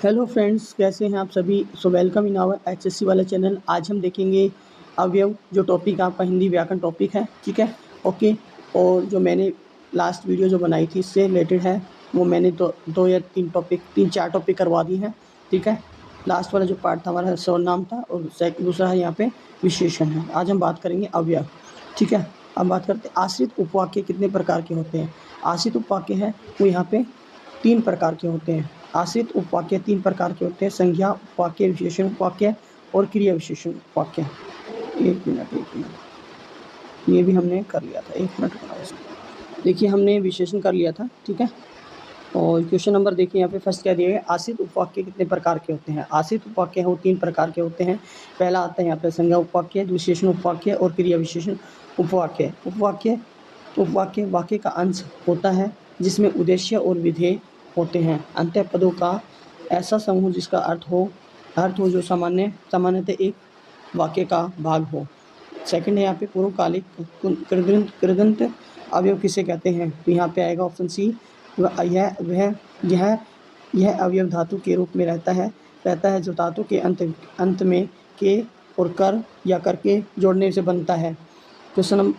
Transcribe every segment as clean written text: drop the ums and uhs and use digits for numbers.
Hello friends, कैसे हैं आप सभी। So welcome in our HSC वाला चैनल। आज हम देखेंगे अवयव, जो टॉपिक आपका हिंदी व्याकरण टॉपिक है। ठीक है, ओके। और जो मैंने लास्ट वीडियो जो बनाई थी इससे रिलेटेड है, वो मैंने दो या तीन चार टॉपिक करवा दी हैं। ठीक है, लास्ट वाला जो पार्ट था हमारा सर्वनाम था और दूसरा है यहाँ पे विशेषण है। आज हम बात करेंगे अवयव। ठीक है, अब बात करते हैं आश्रित उपवाक्य कितने प्रकार के होते हैं। आश्रित उपवाक्य है वो यहाँ पे 3 प्रकार के होते हैं। आश्रित उपवाक्य 3 प्रकार के होते हैं: संज्ञा उपवाक्य, विशेषण उपवाक्य और क्रिया विशेषण उपवाक्य। एक मिनट, ये भी हमने कर लिया था। 1 मिनट देखिए, हमने विशेषण कर लिया था। ठीक है, और क्वेश्चन नंबर देखिए यहाँ पे फर्स्ट क्या दिया है, आश्रित उपवाक्य कितने प्रकार के होते हैं। आश्रित उपवाक्य है वो 3 प्रकार के होते हैं। पहला आता है यहाँ पे संज्ञा उपवाक्य, विशेषण उपवाक्य और क्रिया विशेषण उपवाक्य। उपवाक्य वाक्य का अंश होता है जिसमें उद्देश्य और विधेय होते हैं। अंत्य पदों का ऐसा समूह जिसका अर्थ हो जो सामान्यतः एक वाक्य का भाग हो। सेकंड है यहाँ पे पूर्वकालिक कृदंत अवयव किसे कहते हैं। तो यहाँ पे आएगा ऑप्शन सी। यह अवयव धातु के रूप में रहता है जो धातु के अंत में के और कर या कर के जोड़ने से बनता है। क्वेश्चन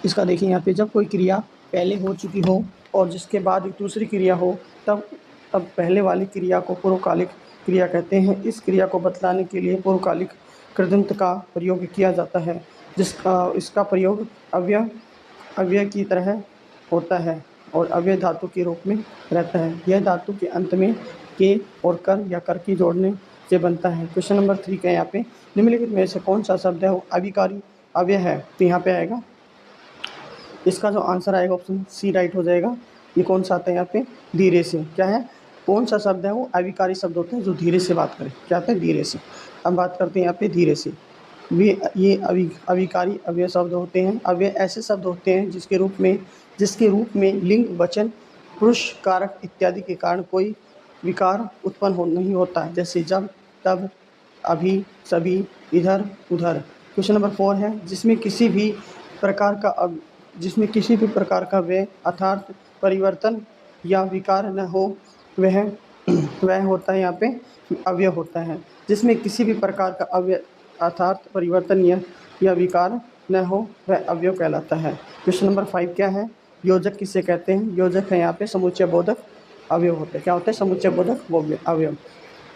इसका देखिए यहाँ पे, जब कोई क्रिया पहले हो चुकी हो और जिसके बाद एक दूसरी क्रिया हो तब पहले वाली क्रिया को पूर्वकालिक क्रिया कहते हैं। इस क्रिया को बतलाने के लिए पूर्वकालिक कृदंत का प्रयोग किया जाता है, इसका प्रयोग अव्यय की तरह होता है और अव्यय धातु के रूप में रहता है। यह धातु के अंत में के और कर या कर की जोड़ने से बनता है। क्वेश्चन नंबर 3 का यहाँ पे, निम्नलिखित में से कौन सा शब्द है वो अविकारी अव्यय है। तो यहाँ पे आएगा, इसका जो आंसर आएगा ऑप्शन सी राइट हो जाएगा। ये कौन सा आता है यहाँ पे, धीरे से। क्या है, कौन सा शब्द है वो अविकारी शब्द होते हैं जो धीरे से बात करें। क्या आता है, धीरे से। अब बात करते हैं यहाँ पे धीरे से। ये अविकारी अव्यय शब्द होते हैं। अव्यय ऐसे शब्द होते हैं जिसके रूप में लिंग, वचन, पुरुष, कारक इत्यादि के कारण कोई विकार उत्पन्न नहीं होता, जैसे जब, तब, अभी, सभी, इधर, उधर। क्वेश्चन नंबर 4 है, जिसमें किसी भी प्रकार का व्यय अर्थात परिवर्तन या विकार न हो वह होता है यहाँ पे अव्यय होता है। जिसमें किसी भी प्रकार का अव्यय अर्थात परिवर्तन या विकार न हो वह अव्यय कहलाता है। क्वेश्चन नंबर 5 क्या है, योजक किसे कहते हैं। योजक है यहाँ पे समुच्चय बोधक अवयव होते हैं। क्या होते हैं, समुच्चय बोधक अवयव।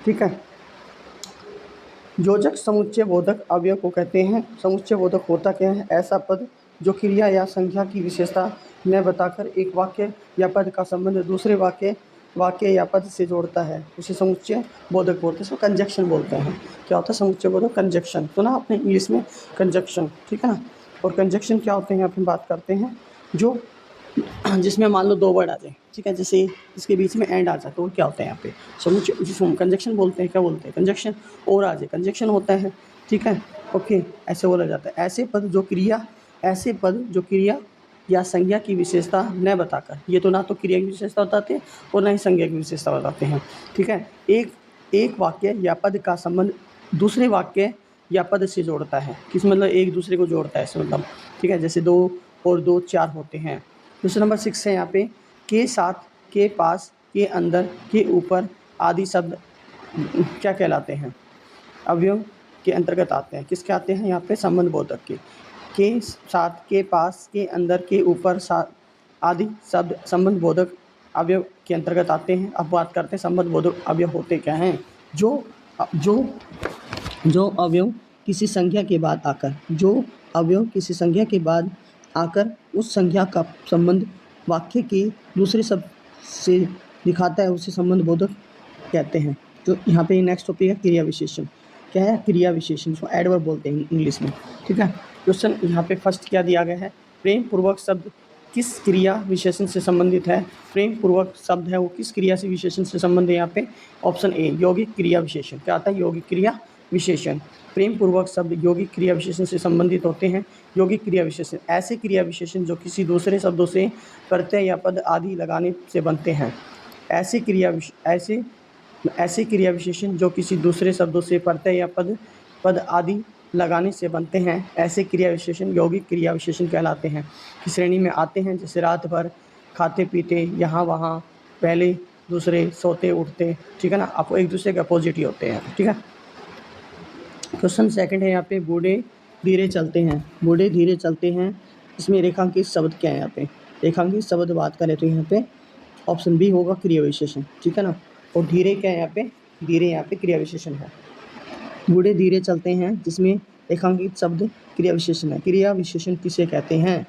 ठीक है, योजक समुच्चय बोधक अवयव को कहते हैं। समुच्चय बोधक होता क्या है, ऐसा पद जो क्रिया या संख्या की विशेषता न बताकर एक वाक्य या पद का संबंध दूसरे वाक्य या पद से जोड़ता है, उसे समुच्चय बोधक बोलते हैं। इसको कंजक्शन बोलते हैं। क्या होता है समुच्चय बोधक, कंजक्शन। सुना आपने इंग्लिश में कंजक्शन, ठीक है ना। और कंजक्शन क्या होते हैं यहाँ पे बात करते हैं, जो जिसमें मान लो 2 वर्ड आ जाए। ठीक है, जैसे इसके बीच में एंड आ जाए तो क्या होता है यहाँ पे समुच्चय, जिसको हम कंजक्शन बोलते हैं। क्या बोलते हैं, कंजक्शन। और आ जाए कंजक्शन होता है। ठीक है, ओके, ऐसे बोला जाता है। ऐसे पद जो क्रिया या संज्ञा की विशेषता न बताकर, ये तो ना तो क्रिया की विशेषता बताते हैं और ना ही संज्ञा की विशेषता बताते हैं। ठीक है, एक वाक्य या पद का संबंध दूसरे वाक्य या पद से जोड़ता है। किस मतलब एक दूसरे को जोड़ता है इसमें मतलब। ठीक है, जैसे 2 और 2 4 होते हैं। क्वेश्चन नंबर 6 है यहाँ पे, के साथ, के पास, के अंदर, के ऊपर आदि शब्द क्या कहलाते हैं, अवयव के अंतर्गत आते हैं। किसके आते हैं यहाँ पे, संबंध बोधक के साथ, के पास, के अंदर, के ऊपर आदि शब्द संबंध बोधक अवयव के अंतर्गत आते हैं। अब बात करते हैं संबंध बोधक अवयव होते क्या हैं। जो अवयव किसी संख्या के बाद आकर उस संख्या का संबंध वाक्य के दूसरे शब्द से दिखाता है, उसे संबंध बोधक कहते हैं। तो यहाँ पे नेक्स्ट टॉपिक है क्रिया विशेषण। क्या है, क्रिया विशेषण, इसको एडवर्ब बोलते हैं इंग्लिश में। ठीक है, क्वेश्चन यहाँ पे फर्स्ट क्या दिया गया है, प्रेम पूर्वक शब्द किस क्रिया विशेषण से संबंधित है। प्रेम पूर्वक शब्द है वो किस क्रिया से विशेषण से संबंधित है। यहाँ पे ऑप्शन ए, यौगिक क्रिया विशेषण। क्या आता है, यौगिक क्रिया विशेषण। प्रेम पूर्वक शब्द यौगिक क्रिया विशेषण से संबंधित होते हैं। यौगिक क्रिया विशेषण ऐसे क्रिया विशेषण जो किसी दूसरे शब्दों से प्रत्यय या पद आदि लगाने से बनते हैं। ऐसे क्रिया विशेषण जो किसी दूसरे शब्दों से प्रत्यय या पद आदि लगाने से बनते हैं, ऐसे क्रिया विशेषण यौगिक क्रिया विशेषण कहलाते हैं। की श्रेणी में आते हैं, जैसे रात भर, खाते पीते, यहाँ वहाँ, पहले दूसरे सोते उठते, ठीक है ना, आपको एक दूसरे के अपोजिट ही होते हैं, ठीक है। क्वेश्चन सेकंड है यहाँ पे, बूढ़े धीरे चलते हैं, बूढ़े धीरे चलते हैं, इसमें रेखांकित शब्द क्या है यहाँ पे, रेखांकित शब्द बात करें तो यहाँ पे ऑप्शन बी होगा क्रिया विशेषण, ठीक है ना। और धीरे क्या है यहाँ पे, धीरे यहाँ पे क्रिया विशेषण है। बूढ़े धीरे चलते हैं जिसमें रेखांकित शब्द क्रिया विशेषण है। क्रिया विशेषण किसे कहते हैं,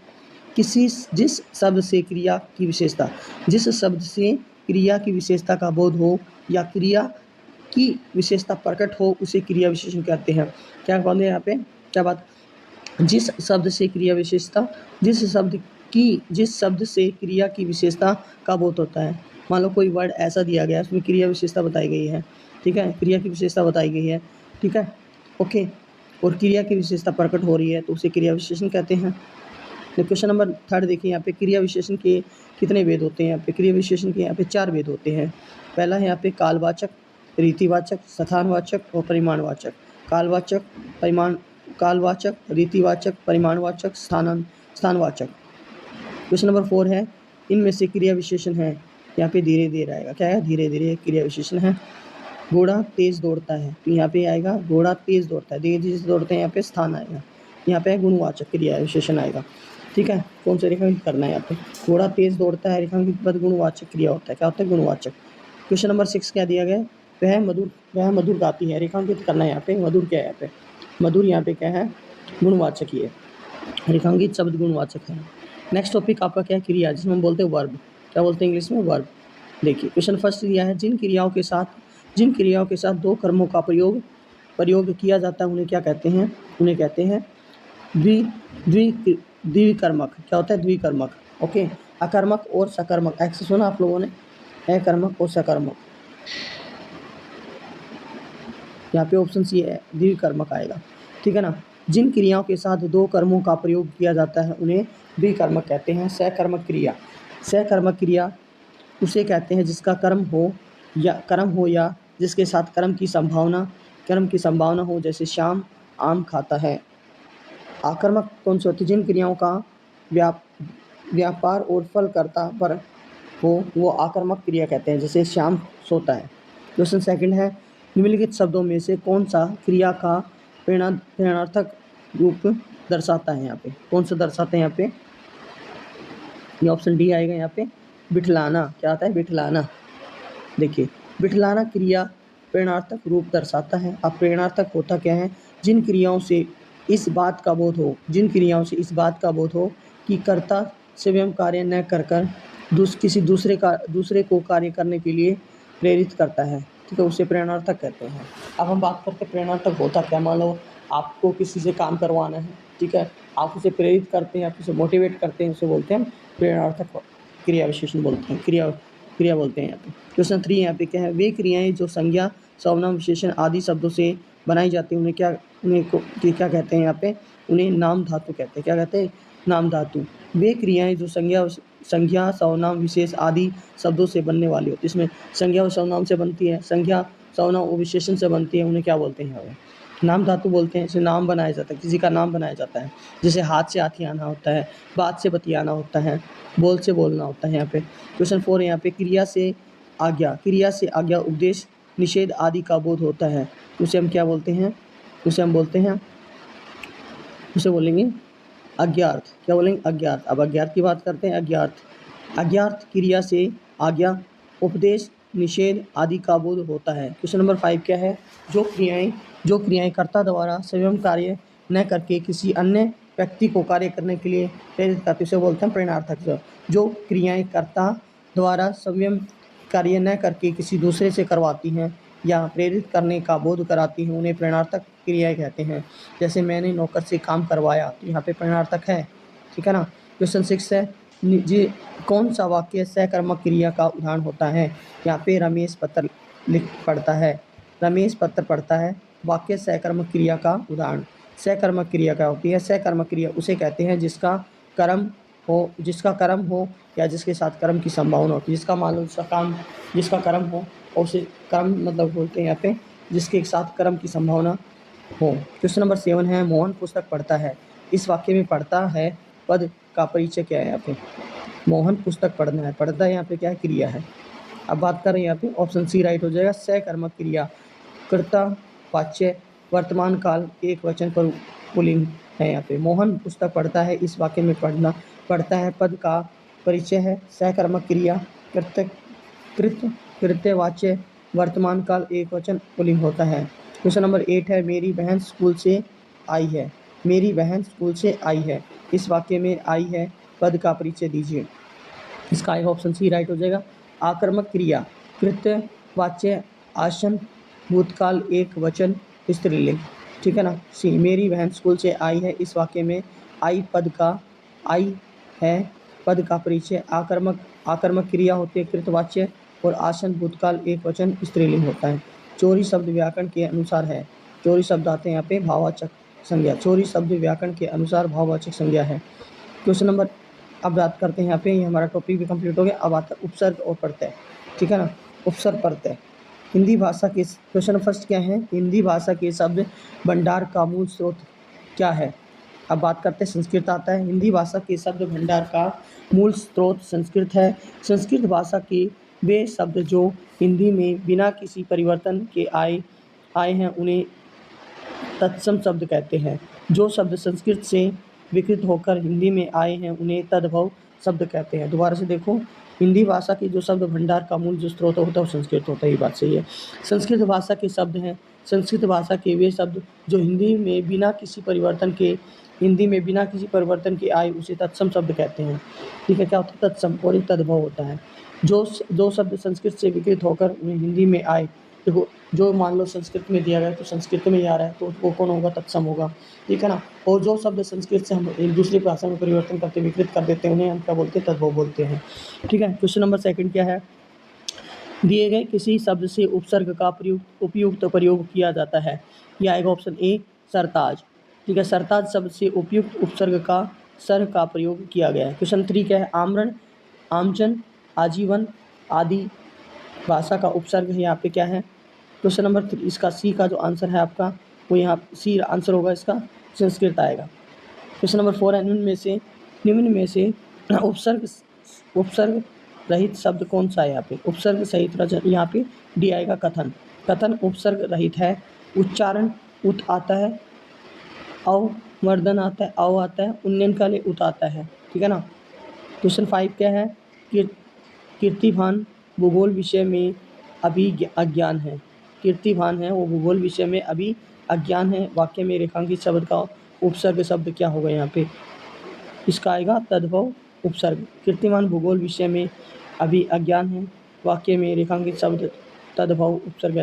किसी जिस शब्द से क्रिया की विशेषता, जिस शब्द से क्रिया की विशेषता का बोध हो या क्रिया की विशेषता प्रकट हो उसे क्रिया विशेषण कहते हैं। क्या बोले यहाँ पे, क्या बात, जिस शब्द से क्रिया विशेषता, जिस शब्द से क्रिया की विशेषता का बोध होता है। मान लो कोई वर्ड ऐसा दिया गया है उसमें क्रिया विशेषता बताई गई है, ठीक है, क्रिया की विशेषता बताई गई है, ठीक है, ओके, और क्रिया की विशेषता प्रकट हो रही है तो उसे क्रिया विशेषण कहते हैं। क्वेश्चन नंबर थर्ड देखिए, यहाँ पे क्रिया विशेषण के कितने भेद होते हैं, यहाँ पे क्रिया विशेषण के यहाँ पे 4 भेद होते हैं। पहला है यहाँ पे कालवाचक, रीतिवाचक, स्थानवाचक और परिमाणवाचक। कालवाचक, रीतिवाचक, परिमाणवाचक, स्थानवाचक। क्वेश्चन नंबर 4 है, इनमें से क्रिया विशेषण है, यहाँ पे धीरे धीरे आएगा, क्या है, धीरे धीरे क्रिया विशेषण है। घोड़ा तेज दौड़ता है तो यहाँ पे आएगा घोड़ा तेज दौड़ता है, धीरे धीरे दौड़ते हैं, यहाँ पे स्थान आएगा, यहाँ पे गुणवाचक क्रिया विशेषण आएगा, ठीक है। कौन सा रेखांकित करना है यहाँ पे, घोड़ा तेज दौड़ता है, रेखांकित पद गुणवाचक क्रिया होता है, क्या होता है, गुणवाचक। क्वेश्चन नंबर 6 क्या दिया गया, वह मधुर गाती है, रेखांकित करना है यहाँ पे, मधुर क्या है यहाँ पे, मधुर यहाँ पे क्या है, गुणवाचक ही है, रेखांकित शब्द गुणवाचक है। नेक्स्ट टॉपिक आपका क्या है, क्रिया, जिसमें हम बोलते हैं वर्ब, क्या बोलते हैं इंग्लिश में, वर्ब। देखिए क्वेश्चन फर्स्ट दिया है, जिन क्रियाओं के साथ 2 कर्मों का प्रयोग किया जाता है उन्हें क्या कहते हैं, उन्हें कहते हैं द्विकर्मक। क्या होता है, द्विकर्मक, ओके। अकर्मक और सकर्मक, ऐसे सुना आप लोगों ने, अकर्मक और सकर्मक, यहाँ पे ऑप्शन सी है, द्विकर्मक आएगा, ठीक है ना। जिन क्रियाओं के साथ 2 कर्मों का प्रयोग किया जाता है उन्हें द्विकर्मक कहते हैं। सकर्मक क्रिया उसे कहते हैं जिसका कर्म हो या जिसके साथ कर्म की संभावना हो, जैसे श्याम आम खाता है। आकर्मक कौन सी होती है, जिन क्रियाओं का व्यापार और फल कर्ता पर हो वो आकर्मक क्रिया कहते हैं, जैसे श्याम सोता है। क्वेश्चन सेकंड है, निम्नलिखित शब्दों में से कौन सा क्रिया का प्रेरणार्थक रूप दर्शाता है, यहाँ पे कौन सा दर्शाते हैं, यहाँ पे ये ऑप्शन डी आएगा, यहाँ पे बिठलाना। क्या आता है, बिठलाना। देखिए बिठलाना क्रिया प्रेरणार्थक रूप दर्शाता है। अब प्रेरणार्थक होता क्या है, जिन क्रियाओं से इस बात का बोध हो कि कर्ता स्वयं कार्य न कर किसी दूसरे को कार्य करने के लिए प्रेरित करता है, ठीक है, उसे प्रेरणार्थक कहते हैं। अब हम बात करते हैं प्रेरणार्थक होता क्या। मान लो आपको किसी से काम करवाना है, ठीक है, आप उसे प्रेरित करते हैं, आप उसे मोटिवेट करते हैं, उसे बोलते हैं प्रेरणार्थक क्रिया विशेषण बोलते हैं, क्रिया बोलते हैं यहाँ पे। क्वेश्चन 3 यहाँ पे क्या है, वे क्रियाएं जो संज्ञा सर्वनाम विशेषण आदि शब्दों से बनाई जाती हैं उन्हें क्या कहते हैं, यहाँ पे उन्हें नाम धातु कहते हैं। क्या कहते हैं, नाम धातु। वे क्रियाएं जो संज्ञा सर्वनाम विशेष आदि शब्दों से बनने वाली होती है, इसमें संज्ञा और सर्वनाम से बनती है, संज्ञा सर्वनाम और विशेषण से बनती है, उन्हें क्या बोलते हैं, नाम धातु बोलते हैं। इसे नाम बनाया जाता है, किसी का नाम बनाया जाता है, जैसे हाथ से हाथी आना होता है, बात से बतियाना होता है, बोल से बोलना होता है। यहाँ पे क्वेश्चन 4 यहाँ पे, क्रिया से आज्ञा उपदेश निषेध आदि का बोध होता है, उसे हम क्या बोलते हैं, उसे बोलेंगे अज्ञार्थ। क्या बोलेंगे, अज्ञार्थ। अब अज्ञार्थ की बात करते हैं। अज्ञार्थ क्रिया से आज्ञा उपदेश निषेध आदि का बोध होता है। क्वेश्चन नंबर 5 क्या है, जो क्रियाएं कर्ता द्वारा स्वयं कार्य न करके किसी अन्य व्यक्ति को कार्य करने के लिए प्रेरित करते, उसे बोलते हैं प्रेरणार्थक। जो क्रियाएं कर्ता द्वारा स्वयं कार्य न करके किसी दूसरे से करवाती हैं या प्रेरित करने का बोध कराती हैं उन्हें प्रेरणार्थक क्रियाएं कहते हैं। जैसे मैंने नौकर से काम करवाया, तो यहाँ पे प्रेरणार्थक है, ठीक है ना। क्वेश्चन 6 है, जी कौन सा वाक्य सकर्मक क्रिया का उदाहरण होता है। यहाँ पे रमेश पत्र पढ़ता है, वाक्य सकर्मक क्रिया का उदाहरण। सकर्मक क्रिया क्या होती है, सकर्मक क्रिया उसे कहते हैं जिसका कर्म हो या जिसके साथ कर्म की संभावना होती है। जिसका मान लो जिसका कर्म हो और उसे कर्म मतलब बोलते हैं यहाँ पे जिसके साथ कर्म की संभावना हो। क्वेश्चन नंबर 7 है, मोहन पुस्तक पढ़ता है। इस वाक्य में पढ़ता है पद का परिचय क्या है, यहाँ पे मोहन पुस्तक पढ़ना है, पढ़ता है यहाँ पे क्या है, क्रिया है। अब बात करें यहाँ पे, ऑप्शन सी राइट हो जाएगा। सकर्मक क्रिया, कर्ता वाच्य वर्तमान काल एक वचन पर पुल्लिंग है यहाँ पे। मोहन पुस्तक पढ़ता है, इस वाक्य में पढ़ता है पद का परिचय है। सकर्मक क्रिया, कृत्यवाच्य वर्तमान काल एक वचन पुल्लिंग होता है। क्वेश्चन नंबर 8 है, मेरी बहन स्कूल से आई है। मेरी बहन स्कूल से आई है, इस वाक्य में आई है पद का परिचय दीजिए। इसका एक ऑप्शन सी राइट हो जाएगा। आक्रामक क्रिया, कृत्यवाच्य आसन भूतकाल एक वचन स्त्रीलिंग, ठीक है ना। सी, मेरी बहन स्कूल से आई है, इस वाक्य में आई है पद का परिचय। आक्रामक क्रिया होती है कृतवाच्य और आसन भूतकाल एक वचन स्त्रीलिंग होता है। चोरी शब्द व्याकरण के अनुसार है। चोरी शब्द आते हैं यहाँ पे भाववाचक संज्ञा। चोरी शब्द व्याकरण के अनुसार भाववाचक संज्ञा है। क्वेश्चन नंबर, अब बात करते हैं यहाँ पे, ये हमारा टॉपिक भी कंप्लीट हो गया। अब आता है उपसर्ग और प्रत्यय, ठीक है ना। उपसर्ग प्रत्यय, हिंदी भाषा के, क्वेश्चन फर्स्ट क्या है, हिंदी भाषा के शब्द भंडार का मूल स्रोत क्या है। अब बात करते हैं, संस्कृत आता है। हिंदी भाषा के शब्द भंडार का मूल स्रोत संस्कृत है। संस्कृत भाषा के वे शब्द जो हिंदी में बिना किसी परिवर्तन के आए हैं उन्हें तत्सम शब्द कहते हैं। जो शब्द संस्कृत से विकृत होकर हिंदी में आए हैं उन्हें तद्भव शब्द कहते हैं। दोबारा से देखो, हिंदी भाषा की जो शब्द भंडार का मूल जो स्रोत होता है वो संस्कृत होता है, ये बात सही है। संस्कृत भाषा के शब्द हैं, संस्कृत भाषा के वे शब्द जो हिंदी में बिना किसी परिवर्तन के आए उसे तत्सम शब्द कहते हैं, ठीक है। क्या होता है, तत्सम, और एक तद्भव होता है। जो शब्द संस्कृत से विकृत होकर उन्हें हिंदी में आए, देखो जो मान लो संस्कृत में दिया गया तो संस्कृत में ही आ रहा है तो वो कौन होगा, तत्सम होगा, ठीक है ना। और जो शब्द संस्कृत से हम एक दूसरी भाषा में परिवर्तन करते विकृत कर देते हैं उन्हें हम क्या बोलते हैं, तद्भव बोलते हैं, ठीक है। क्वेश्चन नंबर 2 क्या है, दिए गए किसी शब्द से उपसर्ग का उपयुक्त प्रयोग किया जाता है। यह आएगा ऑप्शन ए सरताज, ठीक है। सरताज शब्द से उपयुक्त उपसर्ग का सर का प्रयोग किया गया है। क्वेश्चन 3 क्या है, आमरण, आमजन, आजीवन आदि भाषा का उपसर्ग है, यहाँ पे क्या है। क्वेश्चन नंबर 3, इसका सी का जो आंसर है आपका वो यहाँ सी आंसर होगा, इसका संस्कृत आएगा। क्वेश्चन नंबर 4 है, निम्न में से उपसर्ग रहित शब्द कौन सा है। यहाँ पे उपसर्ग सहित, यहाँ पे डी आएगा कथन। कथन उपसर्ग रहित है। उच्चारण उत आता है, अवमर्दन आता है, अव आता है, उन्नयन काले उत आता है, ठीक है ना। क्वेश्चन 5 क्या है, कीर्तिभान भूगोल विषय में अभी अज्ञान है। कीर्तिभान है वो भूगोल विषय में अभी अज्ञान है। वाक्य में रेखांकित शब्द का उपसर्ग शब्द क्या होगा, यहाँ पे इसका आएगा तद्भव उपसर्ग। कीर्तिमान भूगोल विषय में अभी अज्ञान है, वाक्य में रेखांकित शब्द तद्भव उपसर्ग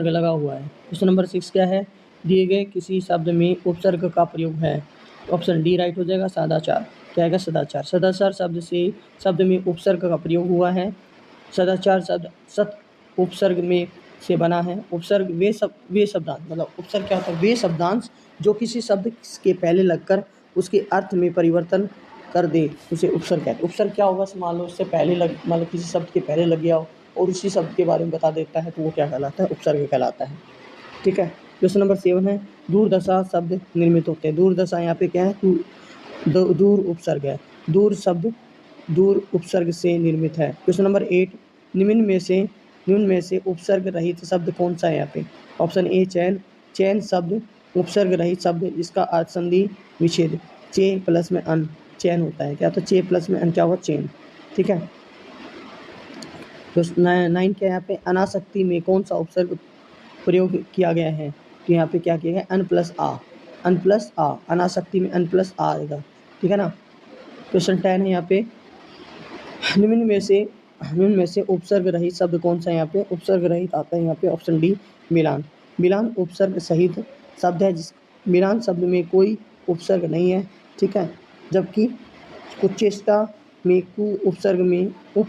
लगा हुआ है। क्वेश्चन नंबर 6 क्या है, दिए गए किसी शब्द में उपसर्ग का प्रयोग है। ऑप्शन डी राइट हो जाएगा, सदाचार, क्या आएगा, सदाचार। सदाचार शब्द में उपसर्ग का प्रयोग हुआ है। सदाचार शब्द सत उपसर्ग में से बना है। उपसर्ग वे शब्दांश, मतलब उपसर्ग क्या होता है, वे शब्दांश जो किसी शब्द के पहले लगकर उसके अर्थ में परिवर्तन कर दे उसे उपसर्ग कहते हैं। उपसर्ग क्या होगा, मान लो उससे पहले मतलब किसी शब्द के पहले लग गया हो और उसी शब्द के बारे में बता देता है तो वो क्या कहलाता है, उपसर्ग कहलाता है, ठीक है। क्वेश्चन नंबर 7 है, दूरदशा शब्द निर्मित होते हैं। दूरदशा यहाँ पे क्या है, दूर उपसर्ग है। दूर शब्द दूर उपसर्ग से निर्मित है। क्वेश्चन नंबर 8, निम्न में से उपसर्ग रहित शब्द कौन सा है। यहाँ पे ऑप्शन ए चैन शब्द उपसर्ग रहित शब्द, इसका अर्थ संधि विच्छेद, चे प्लस में अन चैन होता है, क्या तो चे प्लस में अन क्या होगा, चैन, ठीक है। तो 9 क्या यहाँ पे, अनासक्ति में कौन सा उपसर्ग प्रयोग किया गया है। तो यहाँ पे क्या किया गया, अन प्लस आ, अनासक्ति में अन प्लस आ आएगा, ठीक है ना। क्वेश्चन 10 है यहाँ पे, निम्न में से उपसर्ग रहित शब्द कौन सा है। यहाँ पे उपसर्ग रहित आता है यहाँ पे ऑप्शन डी मिलान उपसर्ग सहित शब्द है। मिलान शब्द में कोई उपसर्ग नहीं है, ठीक है। जबकि कुचेष्टा में कु उपसर्ग में उप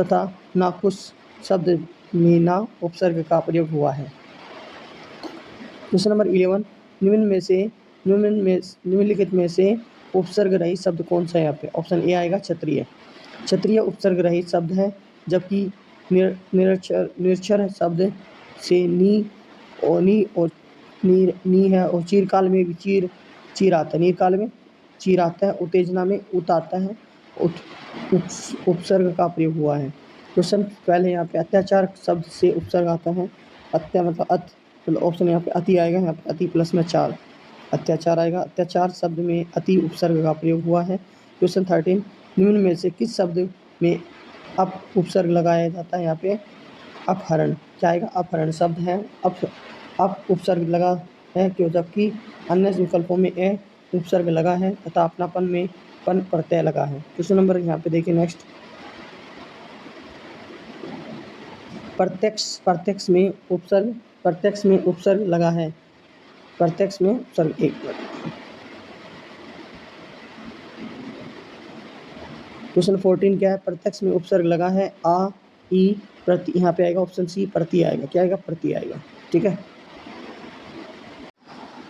तथा नाखुश शब्द में ना उपसर्ग का प्रयोग हुआ है। क्वेश्चन नंबर 11, निम्नलिखित में से उपसर्ग रहित शब्द कौन सा है। यहाँ पे ऑप्शन ए आएगा, क्षत्रिय उपसर्ग रहित शब्द है। जबकि निरक्षर शब्द से नी है और चीरकाल में भी चीर आता है, नीरकाल में चीर आता है, उत्तेजना में उत आता है उपसर्ग का प्रयोग हुआ है। क्वेश्चन पहले यहाँ पे अत्याचार शब्द से उपसर्ग आता है। अत्या मतलब अत, मतलब ऑप्शन यहाँ पे अति आएगा, यहाँ पे अति प्लस में चार अत्याचार आएगा। अत्याचार शब्द में अति उपसर्ग का प्रयोग हुआ है। क्वेश्चन 13 निम्न में से किस शब्द में अप उपसर्ग लगाया जाता है? यहाँ पे अपहरण क्या आएगा? अपहरण शब्द है, अप उपसर्ग लगा है क्यों, जबकि अन्य विकल्पों में ए उपसर्ग लगा है तथा अपनापन में पन प्रत्यय लगा है। क्वेश्चन नंबर यहाँ पे देखिए नेक्स्ट, प्रत्यक्ष में उपसर्ग लगा है। प्रत्यक्ष में उपसर्ग, एक मिनट। क्वेश्चन 14 क्या है? प्रत्यक्ष में उपसर्ग लगा है आ, ई, प्रति, यहाँ पे आएगा ऑप्शन सी प्रति आएगा। क्या आएगा? प्रति आएगा। ठीक है।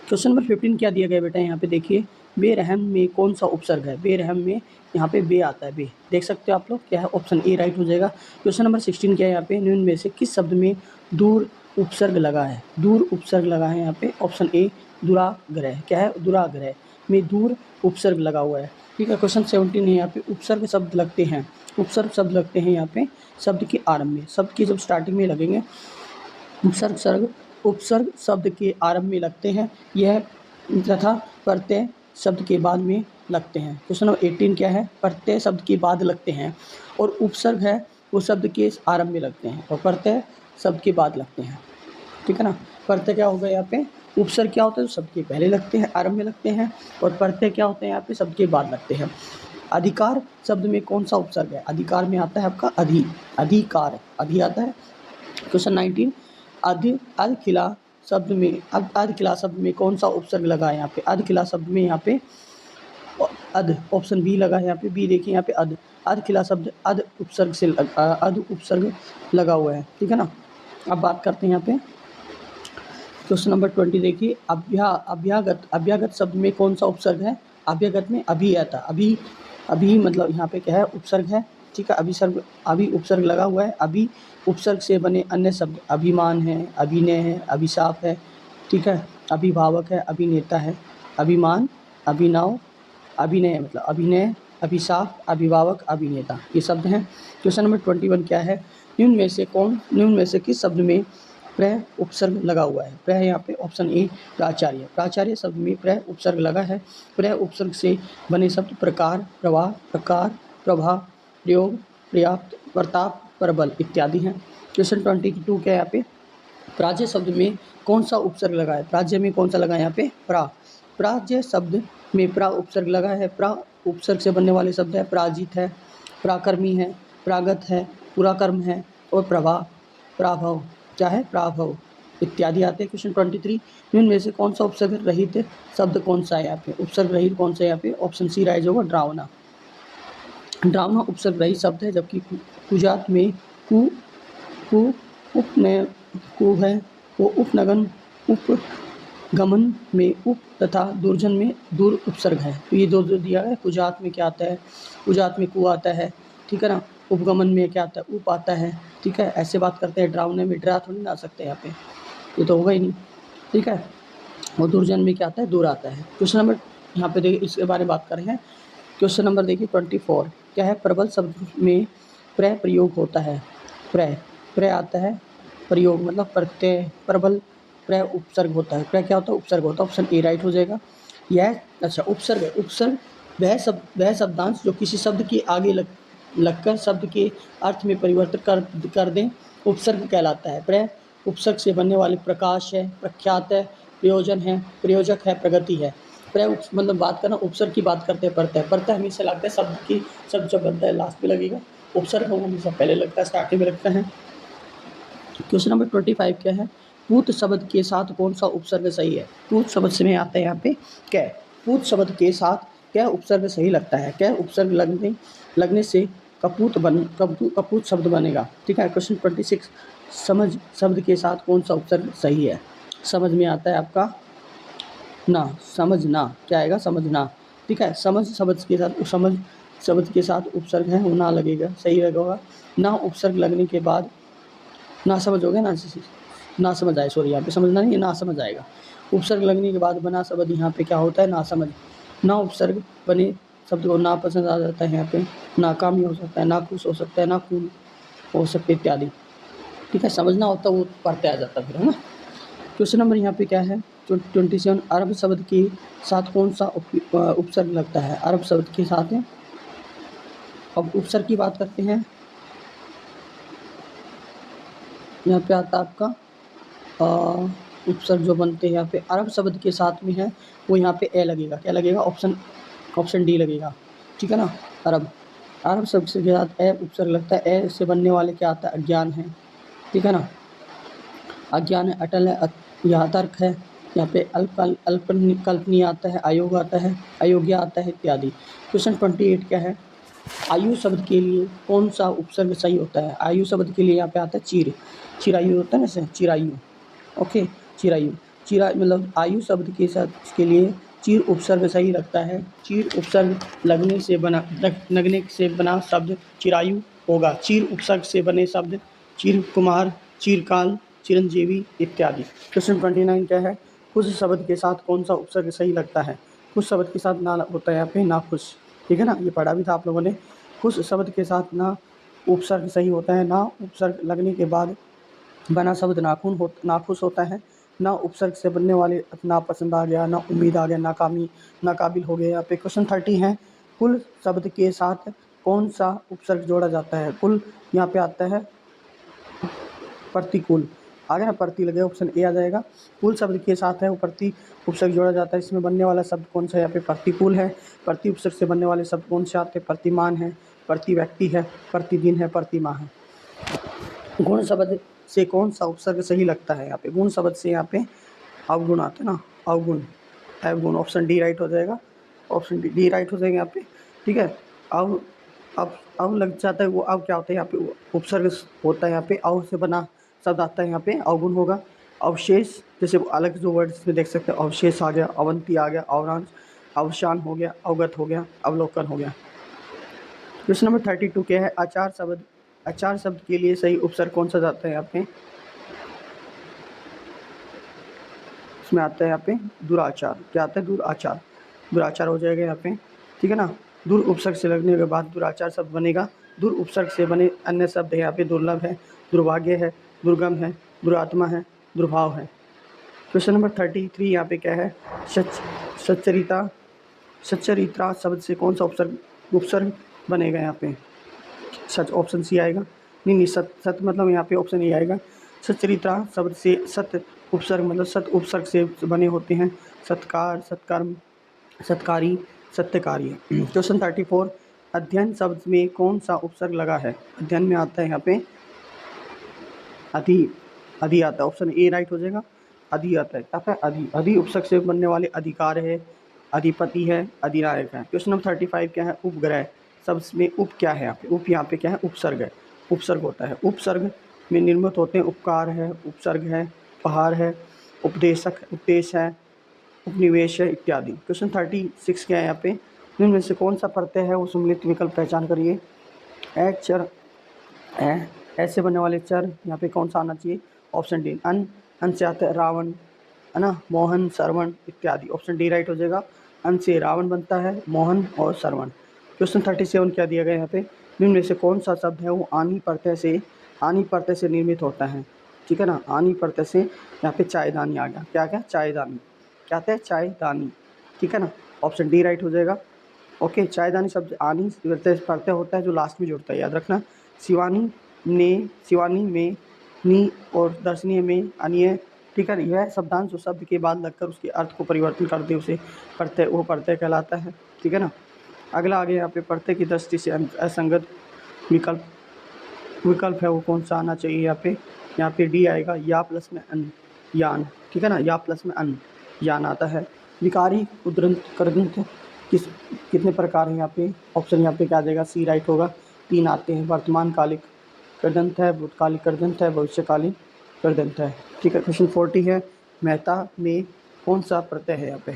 क्वेश्चन नंबर 15 क्या दिया गया बेटा? यहाँ पे देखिए, बेरहम में कौन सा उपसर्ग है? बेरहम में यहाँ पे बे आता है, बे देख सकते हो आप लोग। क्या है? ऑप्शन ए राइट हो जाएगा। क्वेश्चन नंबर 16 क्या है? यहाँ पे निम्न में से किस शब्द में दूर उपसर्ग लगा है? दूर उपसर्ग लगा है यहाँ पे ऑप्शन ए दुराग्रह। क्या है? दुराग्रह में दूर उपसर्ग लगा हुआ है। ठीक है। क्वेश्चन 17 है, यहाँ पे उपसर्ग शब्द लगते हैं। उपसर्ग शब्द लगते हैं यहाँ पे शब्द के आरंभ में, शब्द की जब स्टार्टिंग में लगेंगे उपसर्ग शब्द के आरंभ में लगते हैं, यह तथा प्रत्यय शब्द के बाद में लगते हैं। क्वेश्चन नंबर 18 क्या है? प्रत्यय शब्द के बाद लगते हैं और उपसर्ग है वो शब्द के आरंभ में लगते हैं और प्रत्यय शब्द के बाद लगते हैं। ठीक है ना। प्रत्यय क्या होगा यहाँ पे? उपसर्ग क्या होता है? शब्द के पहले लगते हैं, आरंभ में लगते हैं, और प्रत्यय क्या होते हैं? यहाँ पे शब्द के बाद लगते हैं। अधिकार शब्द में कौन सा उपसर्ग है? अधिकार में आता है आपका अधि, अधिकार, अधि आता है। क्वेश्चन 19 अधखिला शब्द में, अधखिला शब्द में कौन सा उपसर्ग लगा है? यहाँ पे अधखिला शब्द में यहाँ पे अध, ऑप्शन बी लगा है। यहाँ पे बी देखिए, यहाँ पे अधखिला शब्द अध उपसर्ग से अध उपसर्ग लगा हुआ है। ठीक है ना। अब बात करते हैं यहाँ पे क्वेश्चन नंबर 20 देखिए, अभ्यागत शब्द में कौन सा उपसर्ग है? अभ्यागत में अभी आता, अभी मतलब यहाँ पे क्या है? उपसर्ग है। ठीक है। अभी उपसर्ग लगा हुआ है। अभी उपसर्ग से बने अन्य शब्द अभिमान है, अभिनय है, अभिशाप है। ठीक है। अभिभावक है, अभिनेता है, अभिमान, अभिनव, अभिनय मतलब अभिनय, अभिशाप, अभिभावक, अभिनेता, ये शब्द हैं। क्वेश्चन नंबर 21 क्या है? निम्न में से किस शब्द में प्रय उपसर्ग लगा हुआ है? प्रय यहाँ पे ऑप्शन ए प्राचार्य। प्राचार्य शब्द में प्रय उपसर्ग लगा है। प्रय उपसर्ग से बने शब्द प्रकार, प्रवाह, प्रकार, प्रभाव, प्रयोग, पर्याप्त, प्रताप, प्रबल इत्यादि हैं। क्वेश्चन 22 क्या है? यहाँ पे प्राज्य शब्द में कौन सा उपसर्ग लगा है? प्राज्य में कौन सा लगा है? यहाँ पे प्रा। प्राज्य शब्द में प्रा उपसर्ग लगा है। प्रा उपसर्ग से बनने वाले शब्द है पराजित है, पराक्रमी है, प्रागत है, पुराकर्म है और प्रभाव, प्राभव, क्या है? प्राभव इत्यादि आते हैं। क्वेश्चन 23 निम्न में से कौन सा उपसर्ग रहित शब्द कौन सा है? यहाँ पे उपसर्ग रहित कौन सा है? यहाँ पे ऑप्शन सी राइज होगा, ड्रावना। ड्रावना उपसर्ग रहित शब्द है, जबकि कुजात में कु उपनय कु है वो उपनगन, उपगमन में उप तथा दुर्जन में दूर उपसर्ग है। तो ये दो दिया है। कुजात में क्या आता है? कुजात में कु आता है। ठीक है ना। उपगमन में क्या आता है? उप आता है। ठीक है। ऐसे बात करते हैं। ड्रावने में ड्रा थोड़ी ना आ सकते हैं यहाँ पे, ये तो होगा ही नहीं। ठीक है। और दुर्जन में क्या आता है? दूर आता है। क्वेश्चन नंबर यहाँ पे देखिए, इसके बारे में बात कर रहे हैं। क्वेश्चन नंबर देखिए 24 क्या है? प्रबल शब्द में प्रय प्रयोग होता है। प्रय आता है, प्रयोग मतलब प्रत्यय, प्रबल प्रय उपसर्ग होता है। प्रय क्या होता है? उपसर्ग होता है। ऑप्शन ए राइट हो जाएगा। यह अच्छा उपसर्ग है। उपसर्ग वह शब्दांश जो किसी शब्द के आगे लगकर शब्द के अर्थ में परिवर्तन कर दें, उपसर्ग कहलाता है। प्रय उपसर्ग से बनने वाले प्रकाश है, प्रख्यात है, प्रयोजन है, प्रयोजक है, प्रगति है। प्रय मतलब बात करना, उपसर्ग की बात करते हैं। प्रत्यय हमेशा लगता है शब्द जब बनता है लास्ट में लगेगा। उपसर्ग हमेशा पहले लगता है, स्टार्टिंग में लगता है। क्वेश्चन नंबर 25 क्या है? पूत शब्द के साथ कौन सा उपसर्ग सही है? पूत शब्द से में आता है यहाँ पे क्या? पूत शब्द के साथ क्या उपसर्ग सही लगता है? क्या उपसर्ग लगने से कपूत शब्द बनेगा। ठीक है। क्वेश्चन 26 समझ शब्द के साथ कौन सा उपसर्ग सही है? समझ में आता है आपका ना, समझना, क्या आएगा? समझना। ठीक है। समझ शब्द के साथ उपसर्ग है वो ना लगेगा, सही लगेगा। ना उपसर्ग लगने के बाद ना समझ हो गया ना समझ आए, सॉरी यहाँ पे समझना नहीं है, ना समझ आएगा। उपसर्ग लगने के बाद बना शब्द यहाँ पे क्या होता है? ना समझ। ना उपसर्ग बने शब्द को नापसंद आ जाता है यहाँ पे, नाकामी हो सकता है, नाखुश हो सकता है, नाखून हो सकते इत्यादि। ठीक है, समझना होता है वो पढ़ते आ जाता फिर, है ना। क्वेश्चन नंबर यहाँ पे क्या है 27, अरब शब्द के साथ कौन सा उपसर्ग लगता है? अरब शब्द के साथ है। अब उपसर्ग की बात करते हैं। यहाँ पे आता है आपका उपसर्ग जो बनते हैं यहाँ पे अरब शब्द के साथ में है वो यहाँ पे ए लगेगा। क्या लगेगा? ऑप्शन डी लगेगा। ठीक है ना। अरब शब्द के साथ ए उपसर्ग लगता है। ए से बनने वाले क्या आता है? अज्ञान है। ठीक है ना। अज्ञान है, अटल है, यहाँ तर्क है, यहाँ पे कल्पनीय आता है, अयोग आता है, अयोग्य आता है इत्यादि। क्वेश्चन 28 क्या है? आयु शब्द के लिए कौन सा उपसर्ग सही होता है? आयु शब्द के लिए यहाँ पे आता है चिरायु होता है ना, चिरायु। ओके, चिरायु मतलब आयु शब्द के साथ के लिए चीर उपसर्ग सही लगता है। चीर उपसर्ग लगने से बना शब्द चिरायु होगा। चीर उपसर्ग से बने शब्द चिर कुमार, चिरकाल, चिरंजीवी इत्यादि। क्वेश्चन 29 क्या है? खुश शब्द के साथ कौन सा उपसर्ग सही लगता है? खुश शब्द के साथ ना होता है यहाँ पे नाखुश। ठीक है ना, ये पढ़ा भी था आप लोगों ने। खुश शब्द के साथ ना उपसर्ग सही होता है। ना उपसर्ग लगने के बाद बना शब्द नाखुश होता है। ना उपसर्ग से बनने वाले नापसंद आ गया, ना उम्मीद आ गया, नाकाबिल हो गया। यहाँ पे क्वेश्चन 30 है, कुल शब्द के साथ कौन सा उपसर्ग जोड़ा जाता है? कुल यहाँ पे आता है प्रतिकूल। आ गया ना, प्रति लगे, ऑप्शन ए आ जाएगा। कुल शब्द के साथ है वो प्रति उपसर्ग जोड़ा जाता है। इसमें बनने वाला शब्द कौन सा? यहाँ पे प्रतिकूल है। प्रति उपसर्ग से बनने वाले शब्द कौन से आते हैं? प्रतिमान है, प्रति व्यक्ति है, प्रतिदिन है, प्रतिमाह है। गुण शब्द से कौन सा उपसर्ग सही लगता है? यहाँ पे गुण शब्द से यहाँ पे अवगुण आता है ना, अवगुण। ऑप्शन डी राइट हो जाएगा। ऑप्शन डी राइट हो जाएगा यहाँ पे। ठीक है। अब लग जाता है वो, अब क्या होता है यहाँ पे उपसर्ग होता है। यहाँ पे अव से बना शब्द आता है, यहाँ पे अवगुण होगा। अवशेष, जैसे अलग जो वर्ड्स में देख सकते हैं, अवशेष आ गया, अवंती आ गया, अवरांश, अवशान हो गया, अवगत हो गया, अवलोकन हो गया। क्वेश्चन नंबर 32 क्या है? आचार शब्द के लिए सही उपसर्ग कौन सा जाता है? यहाँ पे इसमें आता है यहाँ पे दुराचार। क्या आता है? दुराचार हो जाएगा यहाँ पे। ठीक है ना। दुर उपसर्ग से लगने के बाद दुराचार शब्द बनेगा। दुर उपसर्ग से बने अन्य शब्द है यहाँ पे दुर्लभ है, दुर्भाग्य है, दुर्गम है, दुरात्मा है, दुर्भाव है। क्वेश्चन नंबर 33 यहाँ पे क्या है? सच्चरित्रा शब्द से कौन सा उपसर्ग बनेगा? यहाँ पे सच, ऑप्शन सी आएगा। नहीं, सत मतलब यहाँ पे ऑप्शन ए आएगा। सच्चरित्रा शब्द से सत उपसर्ग मतलब सत उपसर्ग से बने होते हैं। सत्कार, सत्कर्म, सत्कारी, सत्यकारी। क्वेश्चन 34, अध्ययन शब्द में कौन सा उपसर्ग लगा है? अध्ययन में आता है यहाँ पे अधि आता है। ऑप्शन ए राइट हो जाएगा। अधि आता है। क्या है? अधि उपसर्ग से बनने वाले अधिकार है, अधिपति है, अधिनायक है। क्वेश्चन नंबर 35 क्या है? उपग्रह शब्द में उप क्या है? यहाँ पे क्या है? उपसर्ग है। उपसर्ग होता है। उपसर्ग में निर्मित होते हैं उपकार है, उपसर्ग है, उपहार है, उपदेश है, उपनिवेश है इत्यादि। क्वेश्चन 36 क्या है? यहाँ पे निम्न में से कौन सा प्रत्यय है वो सम्मिलित विकल्प पहचान करिए। चर ऐसे बनने वाले चर यहाँ पे कौन सा आना चाहिए? Option D. अन से आता है रावण, है ना, मोहन, श्रवण इत्यादि। ऑप्शन डी राइट हो जाएगा। अन से रावण बनता है, मोहन और श्रवण। क्वेश्चन 37 क्या दिया गया यहाँ पे? निम्न में से कौन सा शब्द है वो आनी प्रत्यय से निर्मित होता है? ठीक है ना। आनी प्रत्यय से यहाँ पे चायदानी आ गया। क्या? चायदानी। क्या आता है? चायदानी। ठीक है ना। ऑप्शन डी राइट हो जाएगा। ओके, चायदानी शब्द आनी प्रत्यय होता है जो लास्ट में जुड़ता है, याद रखना। शिवानी में नी और दर्शनीय में अनीय। ठीक है। यह शब्दांश जो शब्द के बाद लगकर उसके अर्थ को परिवर्तन कर दे उसे प्रत्यय कहलाता है। ठीक है ना। अगला आगे यहाँ पे प्रत्यय की दृष्टि से असंगत विकल्प है वो कौन सा आना चाहिए? यहाँ पे डी आएगा। या प्लस में अन, यान। ठीक है ना। या प्लस में अन, यान आता है। विकारी, उद्दंत, कृदंत कितने प्रकार हैं यहाँ पे? ऑप्शन यहाँ पे क्या आ जाएगा? सी राइट होगा। 3 आते हैं। वर्तमान कालिक कृदंत है, भूतकालिक कृदंत है, भविष्यकालीन कृदंत है। ठीक है। क्वेश्चन 40 है, मेहता में कौन सा प्रत्यय है? यहाँ पे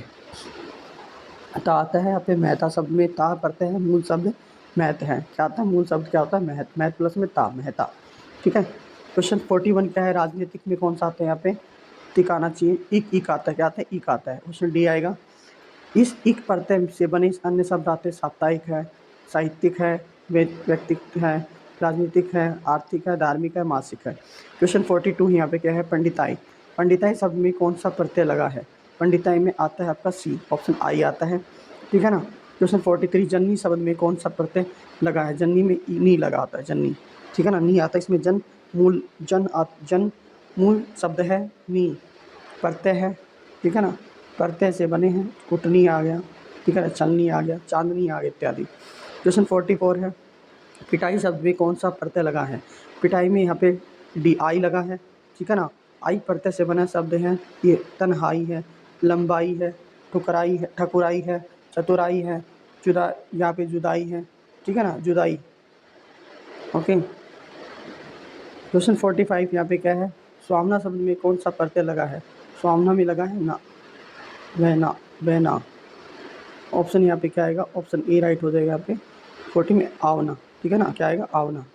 ता आता है। यहाँ पे मेहता शब्द में ता प्रत्यय है। मूल शब्द महत है। क्या आता है? मूल शब्द क्या होता है? महत प्लस में ता, मेहता। ठीक है। क्वेश्चन 41 क्या है? राजनीतिक में कौन सा आता है? यहाँ पे टिक आना चाहिए। इक आता है। क्या आता है? इक आता है। ऑप्शन डी आएगा। इस इक प्रत्यय से बने अन्य शब्द आते हैं साप्ताहिक है, साहित्यिक है, व्यक्तिक है, राजनीतिक है, आर्थिक है, धार्मिक है, मासिक है। क्वेश्चन 42 यहाँ पे क्या है, पंडिताई। पंडिताई शब्द में कौन सा प्रत्यय लगा है? पंडिताई में आता है आपका सी, ऑप्शन आई आता है, ठीक है ना। क्वेश्चन 43 जन्नी शब्द में कौन सा प्रत्यय लगा है? जन्नी में नी लगा आता है, जन्नी, ठीक है ना, नी आता है इसमें। जन मूल शब्द है, नी प्रत्यय है, ठीक है ना, प्रत्यय से बने हैं, कुटनी आ गया, ठीक है ना, चलनी आ गया, चांदनी आ गया इत्यादि। क्वेश्चन 44 है, पिटाई शब्द में कौन सा प्रत्यय लगा है? पिटाई में यहाँ पे डी आई लगा है, ठीक है ना। आई प्रत्यय से बना शब्द है, ये तन्हाई है, लंबाई है, ठकुराई है, चतुराई है, जुदा, यहाँ पे जुदाई है, ठीक है ना, जुदाई। ओके। क्वेश्चन 45 यहाँ पे क्या है, स्वामना शब्द में कौन सा प्रत्यय लगा है? स्वामना में लगा है ना, बहना। ऑप्शन यहाँ पे क्या आएगा, ऑप्शन ए राइट हो जाएगा यहाँ पे। 40 में आवना, ठीक है ना, क्या आएगा, आवना,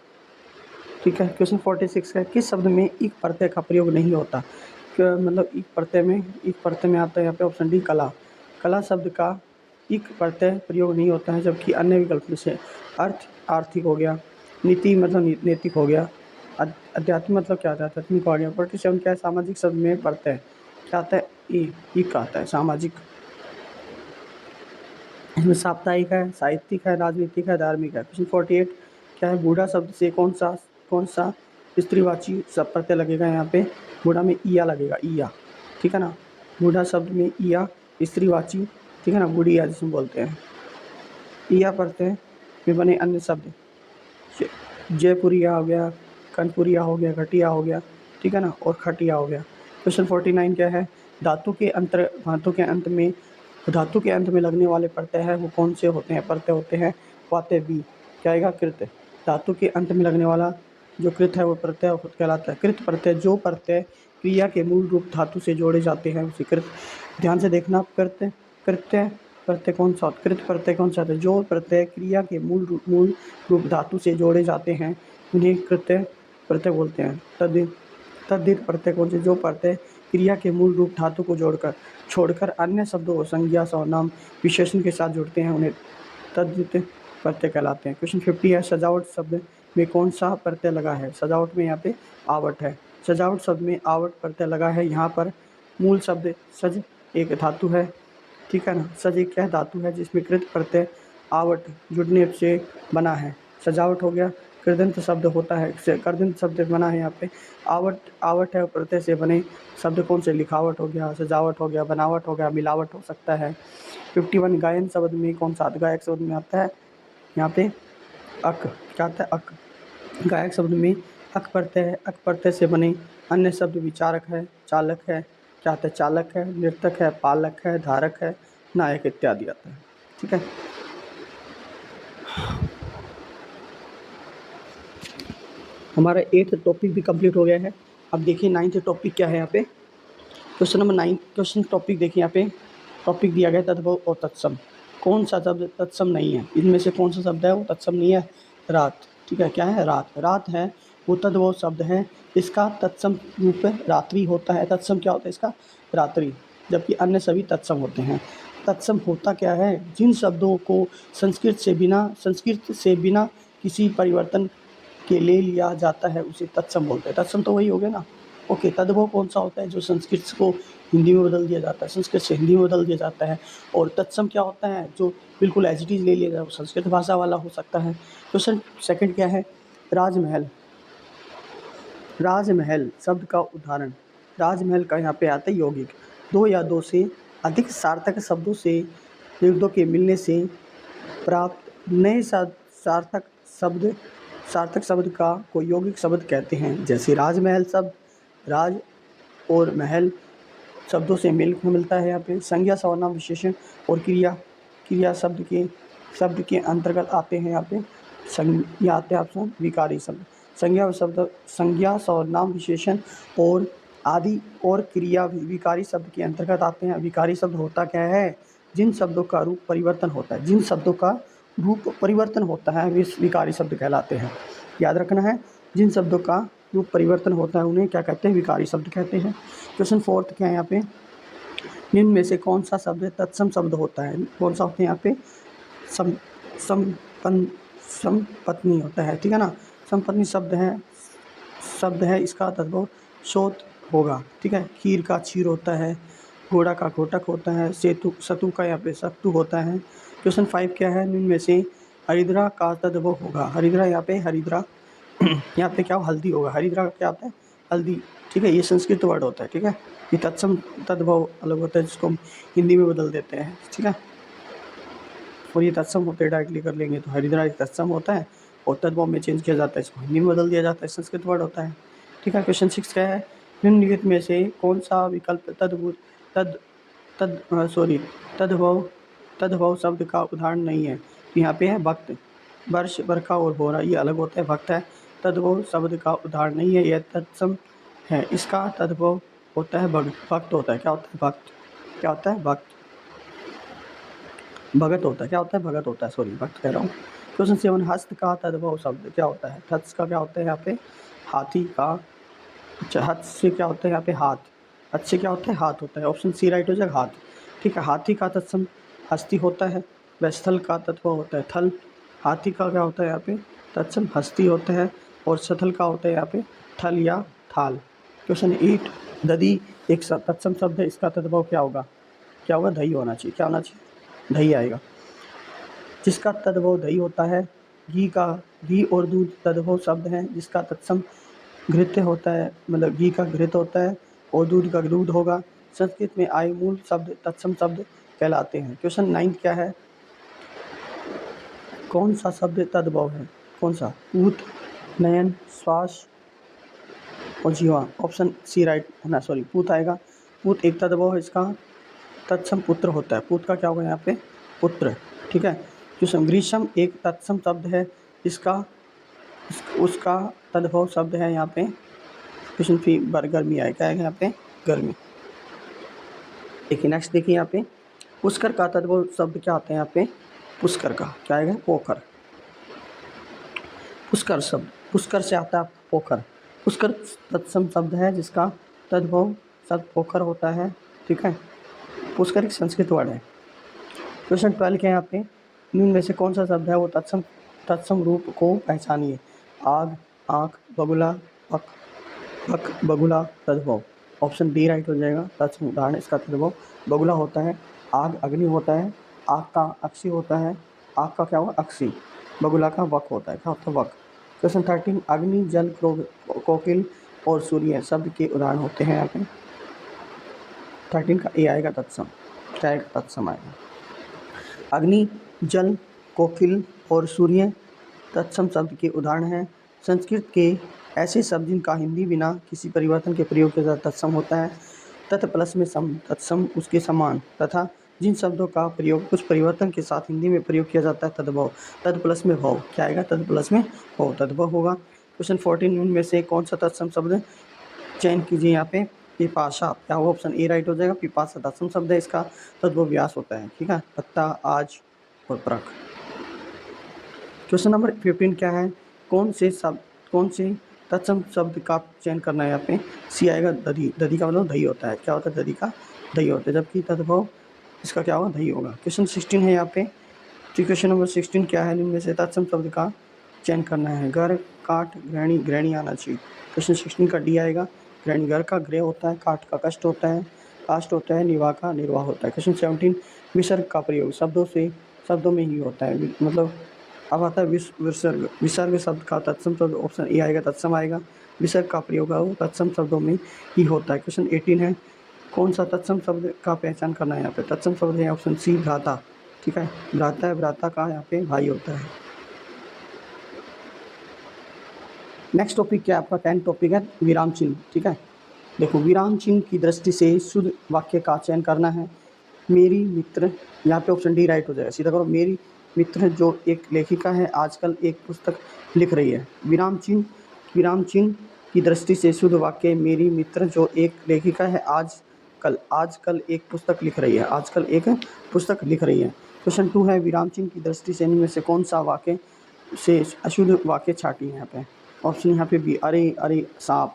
ठीक है। क्वेश्चन 46 का, किस शब्द में एक प्रत्यय का प्रयोग नहीं होता? मतलब एक प्रत्यय में आता है यहाँ पे, ऑप्शन डी कला। कला शब्द का एक प्रत्यय प्रयोग नहीं होता है, जबकि अन्य विकल्प से अर्थ आर्थिक हो गया, नीति मतलब नैतिक हो गया, अध्यात्म मतलब क्या आता है, आध्यात्मिक हो गया। 47 क्या है, सामाजिक शब्द में प्रत्यय क्या आता है, ई का आता है, सामाजिक। इसमें साप्ताहिक है, साहित्यिक है, राजनीतिक है, धार्मिक है। क्वेश्चन 48 क्या है, बूढ़ा शब्द से कौन सा स्त्रीवाची सब प्रत्यय लगेगा? यहाँ पे बूढ़ा में ईया लगेगा, ईया, ठीक है ना। बूढ़ा शब्द में ईया स्त्रीवाची, ठीक है ना, बुढ़िया जिसमें बोलते हैं। ईया प्रत्यय में बने अन्य शब्द जयपुरिया हो गया, कनपुरिया हो गया, घटिया हो गया, ठीक है ना, और खटिया हो गया। क्वेश्चन 49 क्या है, धातु के अंत में लगने वाले प्रत्यय है वो कौन से होते हैं? प्रत्यय होते हैं वाते बी, क्या आएगा, कृत। धातु के अंत में लगने वाला जो कृत है वो प्रत्यय कहलाता है। कृत प्रत्यय, जो प्रत्यय क्रिया के मूल रूप धातु से जोड़े जाते हैं उसे कृत। ध्यान से देखना, प्रत्यय कौन सा, कृत प्रत्यय कौन सा है? जो प्रत्यय क्रिया के मूल रूप धातु से जोड़े जाते हैं उन्हें कृत्य प्रत्यय बोलते हैं। तद्धित प्रत्यय कौन से? जो प्रत्यय क्रिया के मूल रूप धातु को छोड़कर अन्य शब्दों, संज्ञा, सर्वनाम, विशेषण के साथ जुड़ते हैं उन्हें तद्धित प्रत्यय कहलाते हैं। क्वेश्चन 50 है, सजावट शब्द में कौन सा प्रत्यय लगा है? सजावट में यहाँ पे आवट है। सजावट शब्द में आवट प्रत्यय लगा है। यहाँ पर मूल शब्द सज एक धातु है, ठीक है ना, सज एक क्या धातु है जिसमें कृत प्रत्यय आवट जुड़ने से बना है, सजावट हो गया। कृदंत शब्द होता है, कृदंत शब्द बना है यहाँ पे, आवट है, प्रत्यय से बने शब्द कौन से? लिखावट हो गया, सजावट हो गया, बनावट हो गया, मिलावट हो सकता है। 51 गायन शब्द में कौन सा? गायक शब्द में आता है यहाँ पे अक, क्या आता है, अक। गायक शब्द में अक प्रत्यय है। अक प्रत्यय से बने अन्य शब्द विचारक है, चालक है, क्या आता है, चालक है, नर्तक है, पालक है, धारक है, नायक इत्यादि आता है, ठीक है। हमारा 8th टॉपिक भी कंप्लीट हो गया है। अब देखिए 9th टॉपिक क्या है यहाँ पे। क्वेश्चन नंबर 9 क्वेश्चन टॉपिक देखिए, यहाँ पे टॉपिक दिया गया तद्भव और तत्सम। कौन सा शब्द तत्सम नहीं है? इनमें से कौन सा शब्द है वो तत्सम नहीं है? रात, ठीक है, क्या है, रात। रात है वो तद्भव शब्द है, इसका तत्सम रूप रात्रि होता है। तत्सम क्या होता है इसका? रात्रि, जबकि अन्य सभी तत्सम होते हैं। तत्सम होता क्या है? जिन शब्दों को संस्कृत से बिना किसी परिवर्तन के ले लिया जाता है उसे तत्सम बोलते हैं। तत्सम तो वही हो गया ना। ओके, तद्भव कौन सा होता है? जो संस्कृत को हिंदी में बदल दिया जाता है, संस्कृत से हिंदी में बदल दिया जाता है। और तत्सम क्या होता है? जो बिल्कुल एज इट इज़ ले लिया जाए, संस्कृत भाषा वाला हो सकता है। क्वेश्चन सेकंड क्या है, राजमहल। राजमहल शब्द का उदाहरण। राजमहल का यहाँ पे आता है यौगिक। दो या दो से अधिक सार्थक शब्दों से युक्तों के मिलने से प्राप्त नए सार्थक शब्द का को यौगिक शब्द कहते हैं। जैसे राजमहल शब्द राज और महल शब्दों से मिलता है। यहाँ पे संज्ञा, सर्वनाम, विशेषण और क्रिया शब्द के अंतर्गत आते हैं। यहाँ पे संज्ञा आते हैं ऑप्शन विकारी शब्द। संज्ञा, सर्वनाम, विशेषण और आदि और क्रिया विकारी शब्द के अंतर्गत आते हैं। विकारी शब्द होता क्या है? जिन शब्दों का रूप परिवर्तन होता है, जिन शब्दों का रूप परिवर्तन होता है वे विकारी शब्द कहलाते हैं। याद रखना है, जिन शब्दों का रूप परिवर्तन होता है उन्हें क्या कहते हैं? विकारी शब्द कहते हैं। क्वेश्चन 4 क्या है यहाँ पे, निम्न में से कौन सा शब्द तत्सम शब्द होता है? कौन सा होता है यहाँ पे? सम संपन संपत्नी होता है, ठीक है ना। संपत्नी शब्द है, इसका तद्भव शोध होगा, ठीक है। खीर का क्षीर होता है, घोड़ा का घोटक होता है, सतु का यहाँ पे सत्तू होता है। क्वेश्चन 5 क्या है? निम्न में से हरिद्रा का तद्भव होगा। हरिद्रा यहाँ पे हरिद्रा यहाँ पे क्या हल्दी होगा। हरिद्रा का क्या होता है? हल्दी, ठीक है। ये संस्कृत वर्ड होता है, ठीक है। ये तत्सम तद्भव अलग होता है जिसको हम हिंदी में बदल देते हैं, ठीक है। और ये तत्सम होते हैं डायरेक्टली कर लेंगे तो हरिद्रा एक तत्सम होता है और तद्भव में चेंज किया जाता है, इसको हिंदी में बदल दिया जाता है, संस्कृत वर्ड होता है, ठीक है। क्वेश्चन 6 क्या है? निम्नलिखित में से कौन सा विकल्प तद्भव शब्द का उदाहरण नहीं है? तो यहाँ पे है वक्त, वर्ष, बरखा और बोरा, ये अलग होता है। भक्त है, तद्भव शब्द का उदाहरण नहीं है, यह तत्सम है। इसका तद्भव होता है भक्त होता है। क्या होता है? भक्त। क्या होता है? भक्त। भगत होता है। क्या होता है? भगत होता है, सॉरी भक्त कह रहा हूँ। क्वेश्चन 7 हस्त का तद्भव शब्द क्या होता है? हस्त का क्या होता है यहाँ पे? हाथी का। अच्छा, हस्त से क्या होता है यहाँ पे? हाथ। हस्त से क्या होता है? हाथ होता है। ऑप्शन सी राइट हो जाएगा, हाथ, ठीक है। हाथी का तत्सम हस्ती होता है। व स्थल का तत्व होता है थल। हाथी का क्या होता है यहाँ पे? तत्सम हस्ती होता है और स्थल का होता है यहाँ पे थल या थाल। क्वेश्चन 8 दधी एक तत्सम शब्द है, इसका तद्भव क्या होगा? क्या होगा? दही होना चाहिए। क्या होना चाहिए? दही आएगा। जिसका तद्भव दही होता है। घी और दूध तद्भव शब्द हैं जिसका तत्सम घृत्य होता है, मतलब घी का घृत होता है और दूध का दूध होगा। संस्कृत में आए मूल शब्द तत्सम शब्द कहलाते हैं। क्वेश्चन 9 क्या है? कौन सा शब्द तद्भव है? कौन सा? पूत, नयन, श्वास और जीवा। ऑप्शन सी राइट होना, सॉरी पूत आएगा। पूत एक तद्भव है, इसका तत्सम पुत्र होता है। पूत का क्या होगा यहाँ पे? पुत्र, ठीक है। क्वेश्चन ग्रीष्म एक तत्सम शब्द है, इसका उसका तद्भव शब्द है यहाँ पे। क्वेश्चन फी गर्मी आएगा, क्या आएगा यहाँ पे? गर्मी। देखिए नेक्स्ट, देखिए यहाँ पे पुष्कर का तद्भव शब्द क्या आता है यहाँ पे? पुष्कर का क्या आएगा? पोखर। पुष्कर शब्द, पुष्कर से आता है पोखर। पुष्कर तत्सम शब्द है जिसका तद्भव शब्द पोखर होता है, ठीक है। पुष्कर एक संस्कृत वर्ड है। क्वेश्चन 12 के यहाँ पे निम्न में से कौन सा शब्द है वो तत्सम रूप को पहचानिए? आग, आँख, बगुला, पक, बगुला, तद्भव। ऑप्शन डी राइट हो जाएगा। तत्सम उदाहरण इसका तद्भव बगुला होता है। आग अग्नि होता है। आग का अक्षी होता है। आग का क्या हुआ? अक्षी। बगुला का वक होता है। क्या होता है? वक। क्वेश्चन 13 अग्नि, जल, कोकिल और सूर्य शब्द के उदाहरण होते हैं यहाँ पे। 13 का ए आएगा तत्सम। क्या आएगा? तत्सम आएगा। अग्नि, जल, कोकिल और सूर्य तत्सम शब्द के उदाहरण हैं। संस्कृत के ऐसे शब्द जिनका हिंदी बिना किसी परिवर्तन के प्रयोग के साथ तत्सम होता है। तत् प्लस में सम, तत्सम उसके समान, तथा जिन शब्दों का प्रयोग कुछ परिवर्तन के साथ हिंदी में प्रयोग किया जाता है तद्भव। तद प्लस में भव। क्या आएगा? तद प्लस में भव, तद्भव होगा। क्वेश्चन 14 में से कौन सा तत्सम शब्द चयन कीजिए यहाँ पे? पिपाशा। क्या होगा? ऑप्शन ए राइट हो जाएगा। पिपाशा तत्सम शब्द है, इसका तद्भव व्यास होता है, ठीक है। पत्ता, आज और परख। क्वेश्चन नंबर 15 क्या है? कौन से तत्सम शब्द का चयन करना है यहाँ पे? सी आएगा दधी। दधी का मतलब दही होता है। क्या होता है? दधी का दही होता है, जबकि तद्भव इसका क्या होगा? दही होगा। क्वेश्चन 16 है यहाँ पे। क्वेश्चन नंबर 16 क्या है? इनमें से तत्सम शब्द का चयन करना है। घर, काट, गृहिणी, गृहिणी आना चाहिए। क्वेश्चन 16 का डी आएगा। गृहिणी घर का गृह होता है, काट का कष्ट होता है, काष्ट होता है, निर्वाह का निर्वाह होता है। क्वेश्चन 17 विसर्ग का प्रयोग शब्दों में ही होता है, मतलब अब आता है विसर्ग। विसर्ग शब्द का तत्सम शब्द ऑप्शन ए आएगा, तत्सम आएगा। विसर्ग का प्रयोग है वो तत्सम शब्दों में ही होता है। क्वेश्चन 18 है कौन सा तत्सम शब्द का पहचान करना है यहाँ पे? तत्सम शब्द है ऑप्शन सी भ्राता, ठीक है। भ्राता है, भ्राता का यहाँ पे भाई होता है। नेक्स्ट टॉपिक क्या है आपका? 10 टॉपिक है विराम चिन्ह, ठीक है। देखो विराम चिन्ह की दृष्टि से शुद्ध वाक्य का चयन करना है। मेरी मित्र, यहाँ पे ऑप्शन डी राइट हो जाएगा। सीधा करो, मेरी मित्र जो एक लेखिका है आजकल एक पुस्तक लिख रही है। विराम चिन्ह की दृष्टि से शुद्ध वाक्य मेरी मित्र जो एक लेखिका है आजकल एक पुस्तक लिख रही है। आजकल एक पुस्तक लिख रही है। क्वेश्चन 2 है विराम चिन्ह की दृष्टि से इनमें से कौन सा वाक्य से अशुद्ध वाक्य छाटी है यहाँ पे? ऑप्शन यहाँ पे बी, अरे अरे सांप,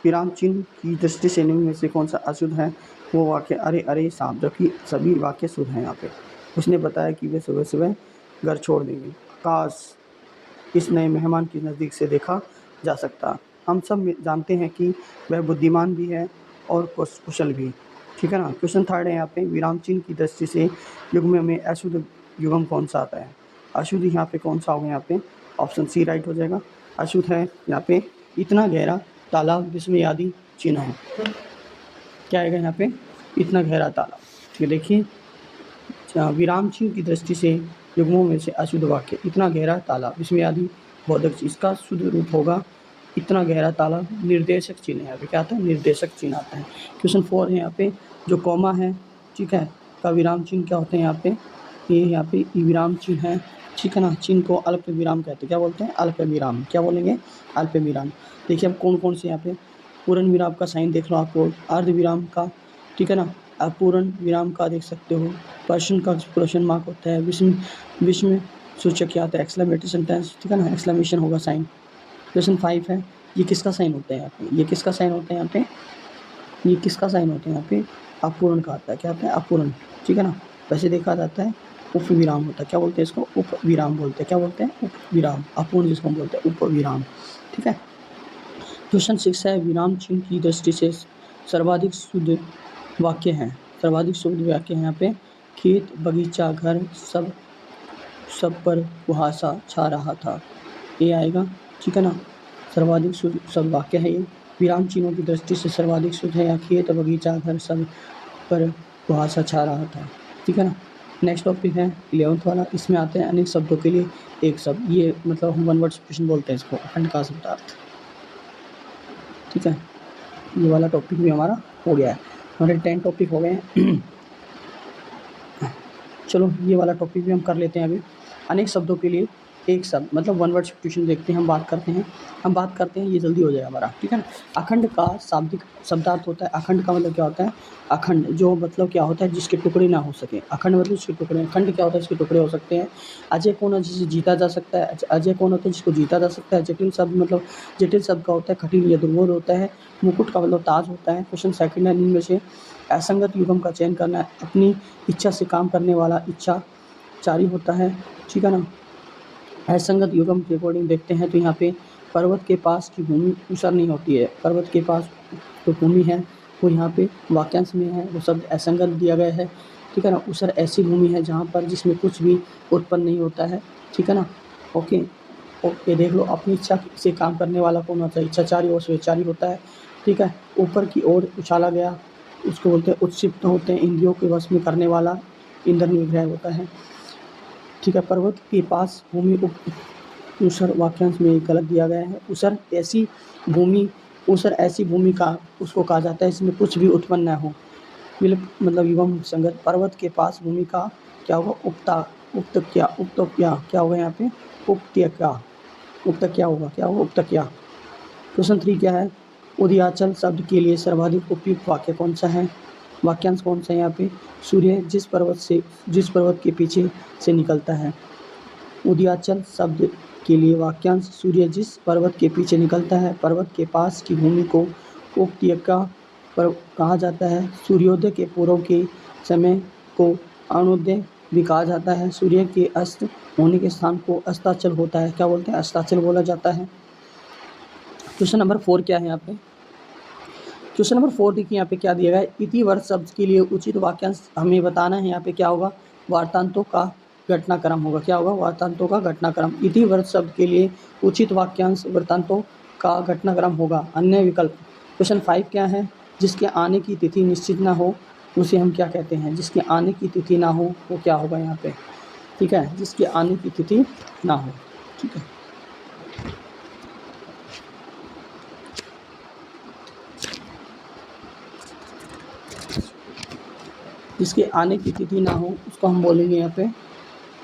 विराम चिन्ह की दृष्टि से निम्न में से कौन सा अशुद्ध है? वो वाक्य अरे अरे साहब, जबकि सभी वाक्य शुद्ध हैं। यहाँ पे उसने बताया कि वे सुबह सुबह घर छोड़ देंगे। काश इस नए मेहमान की नज़दीक से देखा जा सकता। हम सब जानते हैं कि वह बुद्धिमान भी है और कुशल भी। ठीक है ना। क्वेश्चन थर्ड है यहाँ पे, विराम चिन्ह की दृष्टि से युग्म में अशुद्ध युग्म कौन सा आता है? अशुद्ध यहाँ पे कौन सा होगा? यहाँ पे ऑप्शन सी राइट हो जाएगा। अशुद्ध है यहाँ पे इतना गहरा तालाब जिसमें आदि चिन्ह है। क्या आएगा यहाँ पे? इतना गहरा तालाब। ठीक है, देखिए विराम चिन्ह की दृष्टि से युग्मों में से अशुद्ध वाक्य इतना गहरा तालाब इसमें आदि बोधक, इसका शुद्ध रूप होगा इतना गहरा तालाब। निर्देशक चिन्ह यहाँ पे क्या आता है? निर्देशक चिन्ह आता है। क्वेश्चन 4 है यहाँ पे, जो कॉमा है, ठीक है, का विराम चिन्ह क्या होते हैं? यहाँ पे ये यहाँ पे विराम चिन्ह है, ठीक है ना। चिन्ह को अल्प विराम कहते हैं। क्या बोलते हैं? अल्प विराम। क्या बोलेंगे? अल्प विराम। देखिए अब कौन कौन से यहाँ पे पूर्ण विराम का साइन देख लो आपको, अर्ध विराम का, ठीक है ना, अपूर्ण विराम का देख सकते हो, प्रश्न का क्वेश्चन मार्क होता है, विस्मय सूचक क्या होता है? एक्सक्लेमेटरी सेंटेंस, ठीक है ना, एक्सक्लेमेशन होगा साइन। क्वेश्चन 5 है, ये किसका साइन होता है यहाँ पे? ये किसका साइन होता है यहाँ पे? ये किसका साइन होता है यहाँ पे? अपूर्ण का आता है। क्या आता है? अपूर्ण, ठीक है ना। वैसे देखा जाता है उप विराम होता है। क्या बोलते हैं इसको? उप विराम बोलते हैं। क्या बोलते हैं? उप विराम। अपूर्ण जिसको हम बोलते हैं उप विराम, ठीक है। क्वेश्चन 6 है, विराम चिन्ह की दृष्टि से सर्वाधिक शुद्ध वाक्य हैं। सर्वाधिक शुद्ध वाक्य हैं यहाँ पे, खेत बगीचा घर सब पर कुहासा छा रहा था, ये आएगा, ठीक है ना। सर्वाधिक शुद्ध सब वाक्य है ये। विराम चिन्हों की दृष्टि से सर्वाधिक शुद्ध है या खेत बगीचा घर सब पर कुहासा छा रहा था, ठीक है ना। नेक्स्ट टॉपिक है 11th वाला, इसमें आते हैं अनेक शब्दों के लिए एक शब्द। ये मतलब हम वन वर्ड सब्स्टिट्यूशन बोलते हैं इसको, अखंड का शब्दार्थ, ठीक है। ये वाला टॉपिक भी हमारा हो गया है, हमारे 10 टॉपिक हो गए हैं। चलो ये वाला टॉपिक भी हम कर लेते हैं अभी। अनेक शब्दों के लिए एक शब्द, मतलब वन वर्ड सब्स्टिट्यूशन देखते हैं, हम बात करते हैं, ये जल्दी हो जाएगा हमारा, ठीक है ना। अखंड का शाब्दिक शब्दार्थ होता है। अखंड का मतलब क्या होता है? अखंड जो मतलब क्या होता है? जिसके टुकड़े ना हो सके। अखंड मतलब जिसके टुकड़े, खंड क्या होता है? इसके टुकड़े हो सकते हैं। अजय कौन है? जिसे जीता जा सकता है। अजय कौन होता है? जिसको जीता जा सकता है। जटिल शब्द मतलब जटिल शब्द का होता है कठिन या दुर्बोध होता है। मुकुट का मतलब ताज होता है। क्वेश्चन सेकंड है, इनमें से असंगत युग्म का चयन करना है। अपनी इच्छा से काम करने वाला इच्छाचारी होता है, ठीक है ना। असंगत युग्म के अकॉर्डिंग देखते हैं तो यहाँ पे पर्वत के पास की भूमि ऊसर नहीं होती है। पर्वत के पास जो भूमि है वो यहाँ पे वाक्यांश में है, वो शब्द असंगत दिया गया है, ठीक है ना। ऊसर ऐसी भूमि है जहाँ पर जिसमें कुछ भी उत्पन्न नहीं होता है, ठीक है ना। ओके ओके, देख लो, अपनी इच्छा से काम करने वाला कौन होता है? इच्छाचारी और स्वेच्छाचारी होता है, ठीक है। ऊपर की ओर उछाला गया उसको बोलते हैं उत्क्षिप्त होते हैं। इंद्रियों के वश में करने वाला इंद्र निग्रह होता है, ठीक है। पर्वत के पास भूमि ऊसर वाक्यांश में गलत दिया गया है। ऊसर ऐसी भूमि का उसको कहा जाता है इसमें कुछ भी उत्पन्न न हो, मतलब युग्म संगत। पर्वत के पास भूमि का क्या होगा? क्या होगा यहाँ पे? उपत्यका होगा। उपत्यका। क्वेश्चन 3 क्या है? उदयाचल शब्द के लिए सर्वाधिक उपयुक्त वाक्य कौन सा है? वाक्यांश कौन सा है यहाँ पे? सूर्य जिस पर्वत के पीछे से निकलता है। उदयाचल शब्द के लिए वाक्यांश, सूर्य जिस पर्वत के पीछे निकलता है। पर्वत के पास की भूमि को उपत्यका पर कहा जाता है। सूर्योदय के पूर्व के समय को अरुणोदय भी कहा जाता है। सूर्य के अस्त होने के स्थान को अस्ताचल होता है। क्या बोलते हैं? अस्ताचल बोला जाता है। क्वेश्चन नंबर 4 क्या है यहाँ पे? क्वेश्चन नंबर 4 देखिए यहाँ पे क्या दिया गया है? इतिवर्त शब्द के लिए उचित वाक्यांश हमें बताना है। यहाँ पे क्या होगा? वार्तांतों का घटनाक्रम होगा। क्या होगा? वार्तांतों का घटनाक्रम। इतिवर्त शब्द के लिए उचित वाक्यांश वृत्तांतों का घटनाक्रम होगा। अन्य विकल्प। क्वेश्चन 5 क्या है? जिसके आने की तिथि निश्चित ना हो उसे हम क्या कहते हैं? जिसके आने की तिथि ना हो वो क्या होगा यहाँ पे? ठीक है, जिसके आने की तिथि ना हो, ठीक है। जिसके आने की तिथि ना हो उसको हम बोलेंगे यहाँ पे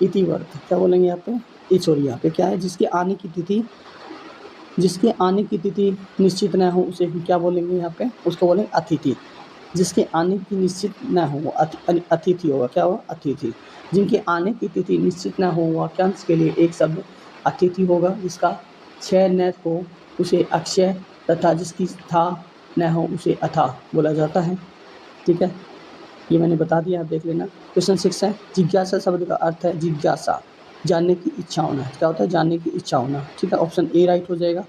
इतिवर्त। क्या बोलेंगे यहाँ पे? यहाँ पे क्या है? जिसके आने की तिथि निश्चित न हो उसे हम क्या बोलेंगे यहाँ पे? उसको बोलेंगे अतिथि। जिसके आने की निश्चित न हो वो अतिथि होगा। क्या होगा? अतिथि। जिनके आने की तिथि निश्चित न हो वाक्यांश के लिए एक शब्द अतिथि होगा। जिसका क्षय न हो उसे अक्षय तथा जिसकी था न हो उसे अथा बोला जाता है। ठीक है, ये मैंने बता दिया, आप देख लेना। क्वेश्चन 6 है, जिज्ञासा शब्द का अर्थ है जिज्ञासा, जानने की इच्छा होना। क्या होता है? जानने की इच्छा होना। ठीक है, ऑप्शन ए राइट हो जाएगा।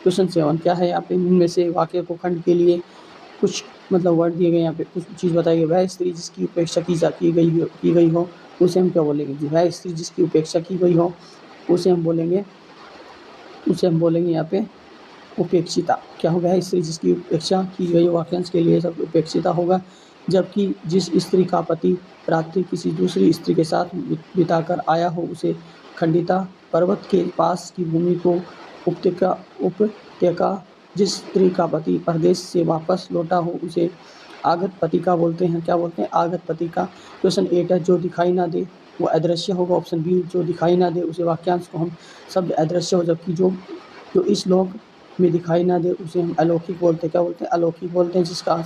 क्वेश्चन 7 क्या है? यहाँ पे इनमें से वाक्य को खंड के लिए कुछ मतलब वर्ड दिए गए, यहाँ पे कुछ चीज़ बताई गई। वह स्त्री जिसकी उपेक्षा की गई हो उसे हम क्या बोलेंगे जी? वह स्त्री जिसकी उपेक्षा की गई हो उसे हम बोलेंगे यहाँ पे उपेक्षिता। क्या होगा? वह स्त्री जिसकी उपेक्षा की गई वाक्यांश के लिए सब उपेक्षिता होगा। जबकि जिस स्त्री का पति रात्रि किसी दूसरी स्त्री के साथ बिताकर आया हो उसे खंडिता। पर्वत के पास की भूमि को उपत्यका। जिस स्त्री का पति परदेश से वापस लौटा हो उसे आगत पतिका बोलते हैं। क्या बोलते हैं? आगत पतिका। क्वेश्चन 8 है, जो दिखाई ना दे वो अदृश्य होगा। ऑप्शन बी, जो दिखाई ना दे उसे वाक्यांश को हम शब्द अदृश्य हो, जबकि जो इस लोक में दिखाई ना दे उसे हम अलौकिक बोलते हैं। क्या बोलते हैं? अलौकिक बोलते हैं। जिसका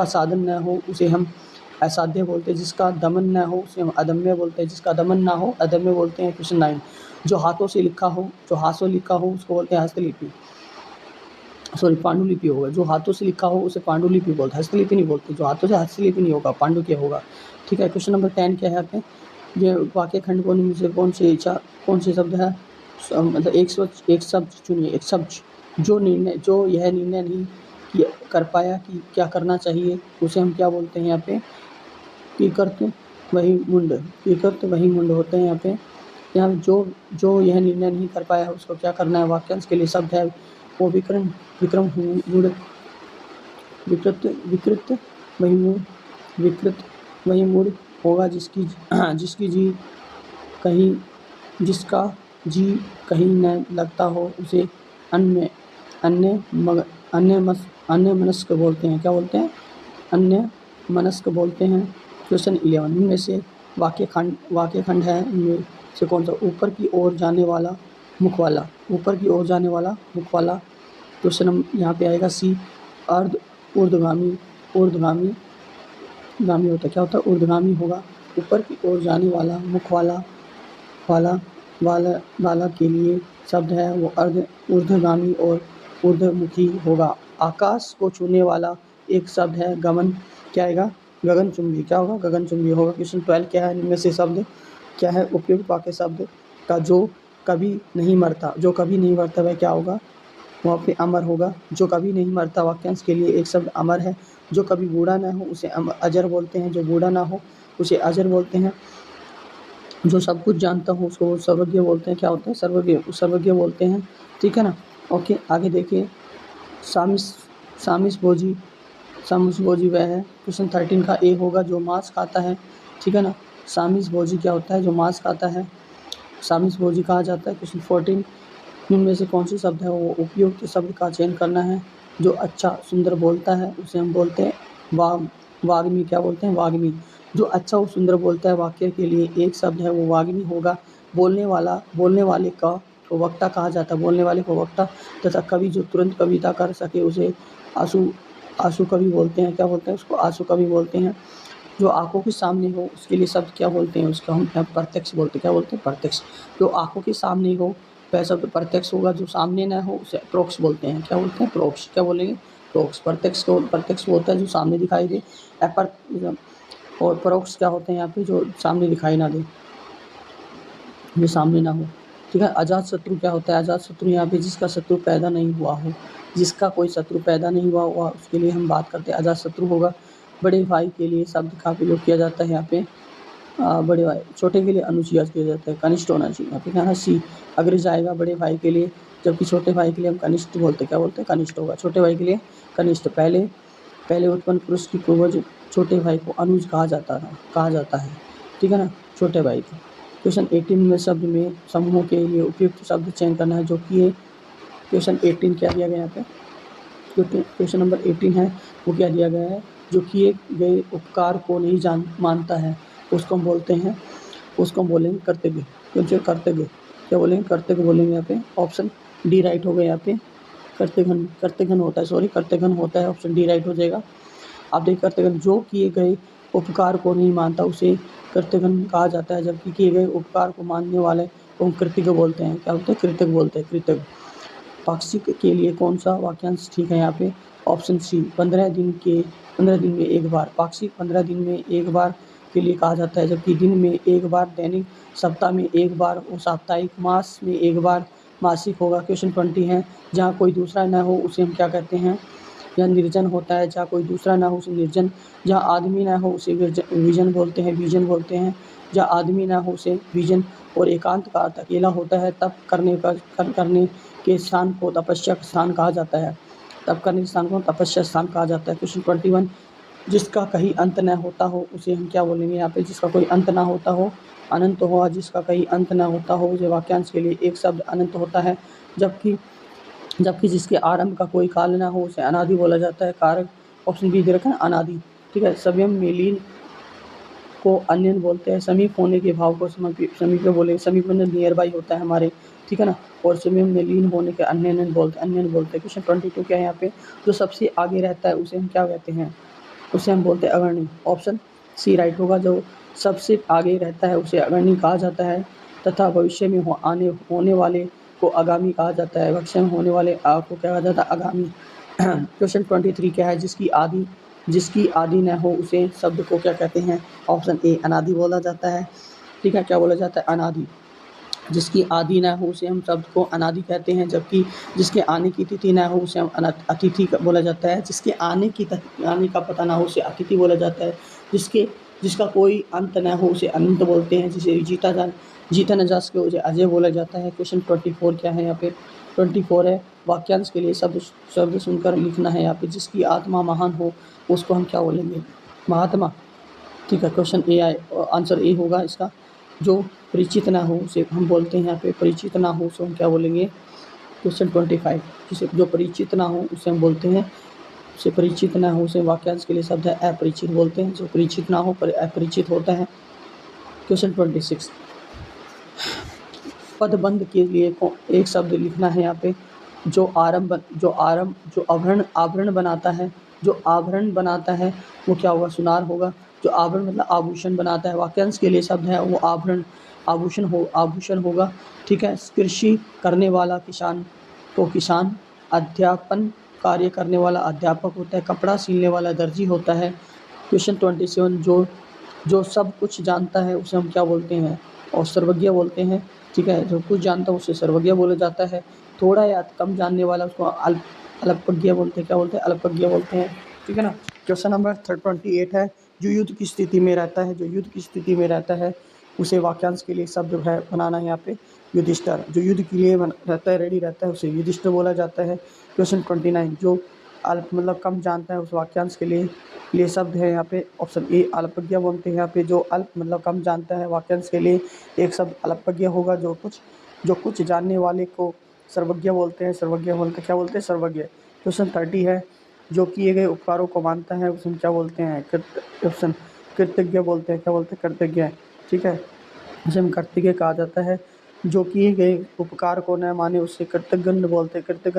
साधन न हो उसे हम असाध्य बोलते हैं। जिसका दमन न हो उसे हम अदम्य बोलते हैं। जिसका दमन ना हो अदम्य बोलते हैं। क्वेश्चन 9, जो हाथों से लिखा हो उसको बोलते हैं हस्तलिपि, पांडुलिपि होगा। जो हाथों से लिखा हो उसे पांडुलिपि बोलते हैं, हस्तलिपि नहीं बोलते। जो हाथों से हस्तलिपि नहीं होगा, पांडु क्या होगा। ठीक है, क्वेश्चन नंबर 10 क्या है? यहाँ पे ये वाक्य खंड को निम्न से कौन से शब्द है? मतलब एक शब्द चुनिए, एक शब्द जो यह निर्णय नहीं कर पाया कि क्या करना चाहिए उसे हम क्या बोलते हैं? यहाँ पे पीकर्त वही मुंड होते हैं। यहाँ जो यह निर्णय नहीं कर पाया है उसको क्या करना है? वाक्यांश के लिए शब्द है वो विकृत वही मूड होगा। जिसका जी कहीं न लगता हो उसे अन्य मनस्क बोलते हैं। क्या बोलते हैं? अन्य मनस्क बोलते हैं। क्वेश्चन 11, इनमें से वाक्य खंड है, इनमें से कौन सा? ऊपर की ओर जाने वाला मुख वाला। ऊपर की ओर जाने वाला मुख वाला। क्वेश्चन यहाँ पे आएगा सी, ऊर्ध्वगामी होता है। क्या होता है? ऊर्ध्वगामी होगा। ऊपर की ओर जाने वाला मुख वाला के लिए शब्द है वो ऊर्ध्वगामी और ऊर्ध्वमुखी होगा। आकाश को छूने वाला एक शब्द है गमन। क्या आएगा? गगनचुंबी। क्या होगा? गगनचुंबी होगा। क्वेश्चन 12 क्या है? इनमें से शब्द क्या है? उपयुक्त वाक्य शब्द का जो कभी नहीं मरता वह क्या होगा? वहाँ पे अमर होगा। जो कभी नहीं मरता वाक्यांश के लिए एक शब्द अमर है। जो कभी बूढ़ा ना हो उसे अजर बोलते हैं। जो बूढ़ा ना हो उसे अजर बोलते हैं। जो सब कुछ जानता हो उसको सर्वज्ञ बोलते हैं। क्या होता है? सर्वज्ञ बोलते हैं। ठीक है ना। ओके, आगे देखिए। सामिस भोजी वह है। क्वेश्चन 13 का ए होगा, जो मांस खाता है। ठीक है ना। सामिस भोजी क्या होता है? जो मांस खाता है सामिस भोजी कहा जाता है। क्वेश्चन 14, इनमें से कौन से शब्द है वो उपयुक्त शब्द का चयन करना है। जो अच्छा सुंदर बोलता है उसे हम बोलते हैं वाग्मी। क्या बोलते हैं? वाग्मी। जो अच्छा और सुंदर बोलता है वाक्य के लिए एक शब्द है वो वाग्मी होगा। बोलने वाले का वक्ता कहा जाता है। बोलने वाले को वक्ता। तथा कवि जो तुरंत कविता कर सके उसे आंसू कवि बोलते हैं। क्या बोलते हैं? उसको आंसू कवि बोलते हैं। जो आंखों के सामने हो उसके लिए शब्द क्या बोलते हैं? उसका हम प्रत्यक्ष बोलते हैं। क्या बोलते हैं? प्रत्यक्ष। जो आंखों के सामने हो वह शब्द प्रत्यक्ष होगा। जो सामने न हो उसे प्रोक्ष बोलते हैं। क्या बोलते हैं? प्रोक्ष। क्या बोलेंगे? प्रोक्ष। प्रत्यक्ष होता है जो सामने दिखाई दे। और परोक्ष क्या होते हैं? यहाँ पे जो सामने दिखाई ना दे, जो सामने ना हो। ठीक है। अजात शत्रु क्या होता है? अजात शत्रु यहाँ पे जिसका शत्रु पैदा नहीं हुआ हो, जिसका कोई शत्रु पैदा नहीं हुआ उसके लिए हम बात करते हैं अजात शत्रु होगा। बड़े भाई के लिए शब्द का प्रयोग किया जाता है यहाँ पे। बड़े भाई, छोटे के लिए अनुज यूज किया जाता है, कनिष्ठ होना चाहिए। यहाँ पे क्या है? सी अग्रज आएगा बड़े भाई के लिए, जबकि छोटे भाई के लिए हम कनिष्ठ बोलते हैं। क्या बोलते हैं? कनिष्ठ होगा। छोटे भाई के लिए कनिष्ठ। पहले उत्पन्न पुरुष की पूर्वज छोटे भाई को अनुज कहा जाता है। ठीक है ना। छोटे भाई को। क्वेश्चन 18 में शब्द में समूहों के लिए उपयुक्त शब्द चयन करना है, जो कि ये क्वेश्चन 18 क्या दिया गया यहाँ पे? क्वेश्चन नंबर 18 है वो क्या दिया गया है? जो किए गए उपकार को नहीं मानता है उसको हम बोलेंगे कर्तव्य। क्योंकि कर्तव्य क्या बोलेंगे? कर्तव्य बोलेंगे यहाँ पे। ऑप्शन डी राइट हो गया यहाँ पे। कर्तव्यघन होता है। ऑप्शन डी राइट हो जाएगा। आप देख कर्तव्यघन, जो किए गए उपकार को नहीं मानता उसे कर्तव्यघन कहा जाता है, जबकि किए गए उपकार को मानने वाले को हम कृतज्ञ बोलते हैं। क्या बोलते हैं? कृतज्ञ बोलते हैं। कृतज्ञ। पाक्षिक के लिए कौन सा वाक्यांश ठीक है यहाँ पे? ऑप्शन सी, 15 दिन में एक बार। पाक्षिक 15 दिन में एक बार के लिए कहा जाता है, जबकि दिन में एक बार, दैनिक, सप्ताह में एक बार और साप्ताहिक, मास में एक बार मासिक होगा। क्वेश्चन 20 है, जहाँ कोई दूसरा न हो उसे हम क्या कहते हैं? यह निर्जन होता है। जहाँ कोई दूसरा ना हो उसे निर्जन, जहाँ आदमी ना हो उसे विजन बोलते हैं, विजन बोलते हैं। जहाँ आदमी ना हो उसे विजन। और एकांत का अर्थ अकेला होता है। तप करने के स्थान को तपस्या स्थान कहा जाता है। तप करने के स्थान को तपस्या स्थान कहा जाता है। क्वेश्चन 21, जिसका कहीं अंत न होता हो उसे हम क्या बोलेंगे यहाँ पे? जिसका कोई अंत ना होता हो, अनंत हुआ। जिसका कहीं अंत ना होता हो, ये वाक्यांश के लिए एक शब्द अनंत होता है। जबकि जबकि जिसके आरंभ का कोई काल ना हो उसे अनादि बोला जाता है। कारक ऑप्शन बी दे रखा है, अनादि। ठीक है। संयम में लीन को अन्यन बोलते हैं। समीप होने के भाव को समीप बोले। समीप में नियर बाई होता है हमारे, ठीक है ना। और संयम में लीन होने के अन्यन बोलते हैं। क्वेश्चन 22 क्या है यहाँ पे? जो सबसे आगे रहता है उसे हम क्या कहते हैं? उसे हम बोलते हैं अग्रणी। ऑप्शन सी राइट होगा। जो सबसे आगे रहता है उसे अग्रणी कहा जाता है, तथा भविष्य में होने वाले को आगामी कहा जाता है। भविष्य में होने वाले को क्या कहा जाता है? आगामी। क्वेश्चन 23 क्या है? जिसकी आदि न हो उसे शब्द को क्या कहते हैं? ऑप्शन ए अनादि बोला जाता है। ठीक है, क्या बोला जाता है? अनादि। जिसकी आदि न हो उसे हम शब्द को अनादि कहते हैं। जबकि जिसके आने की तिथि न हो उसे हम अतिथि बोला जाता है। जिसके आने का पता ना हो उसे अतिथि बोला जाता है। जिसका कोई अंत न हो उसे अनंत बोलते हैं। जिसे जीता न जा सके उसे अजय बोला जाता है। क्वेश्चन 24 क्या है यहाँ पे? 24 है, वाक्यांश के लिए शब्द सुनकर लिखना है यहाँ पे। जिसकी आत्मा महान हो उसको हम क्या बोलेंगे? महात्मा। ठीक है, क्वेश्चन ए आंसर ए होगा इसका। जो परिचित ना हो उसे हम बोलते हैं यहाँ पे, परिचित ना हो उसे हम क्या बोलेंगे? क्वेश्चन 25, जिसे जो परिचित ना हो उसे हम बोलते हैं, उसे परिचित ना हो उसे वाक्यांश के लिए शब्द है अपरिचित बोलते हैं। जो परिचित ना हो पर अपरिचित होता है। क्वेश्चन 26, पदबंध के लिए एक शब्द लिखना है यहाँ पे। जो आभरण बनाता है वो क्या होगा? सुनार होगा। जो आभरण मतलब आभूषण बनाता है, वाक्यांश के लिए शब्द है वो आभूषण होगा। ठीक है। कृषि करने वाला किसान तो किसान, अध्यापन कार्य करने वाला अध्यापक होता है, कपड़ा सिलने वाला दर्जी होता है। क्वेश्चन 27, जो सब कुछ जानता है उसे हम क्या बोलते हैं? और सर्वज्ञ बोलते हैं। ठीक है, जो कुछ जानता है उसे सर्वज्ञ बोला जाता है। थोड़ा या कम जानने वाला उसको अल्पज्ञ बोलते हैं। क्या बोलते हैं? अल्पज्ञ बोलते हैं। ठीक है ना। क्वेश्चन नंबर 28 है, जो युद्ध की स्थिति में रहता है उसे वाक्यांश के लिए शब्द है बनाना है यहाँ पे। युधिष्ठिर, जो युद्ध के लिए रहता है, रेडी रहता है, उसे युधिष्ठिर बोला जाता है। क्वेश्चन 29, जो अल्प मतलब कम जानता है उस वाक्यांश के लिए शब्द है यहाँ पे। ऑप्शन ए अल्पज्ञ बोलते हैं यहाँ पे। जो अल्प मतलब कम जानता है, वाक्यांश के लिए एक शब्द अल्पज्ञ होगा। जो कुछ जानने वाले को सर्वज्ञ बोलते हैं। क्या बोलते हैं? सर्वज्ञ। क्वेश्चन 30 है, जो किए गए उपकारों को मानता है उसे हम क्या बोलते हैं? ऑप्शन कृतज्ञ बोलते हैं। क्या बोलते हैं? कृतज्ञ। ठीक है, उसे हम कृतज्ञ कहा जाता है। जो किए गए उपकार को न माने उसे कृतज्ञ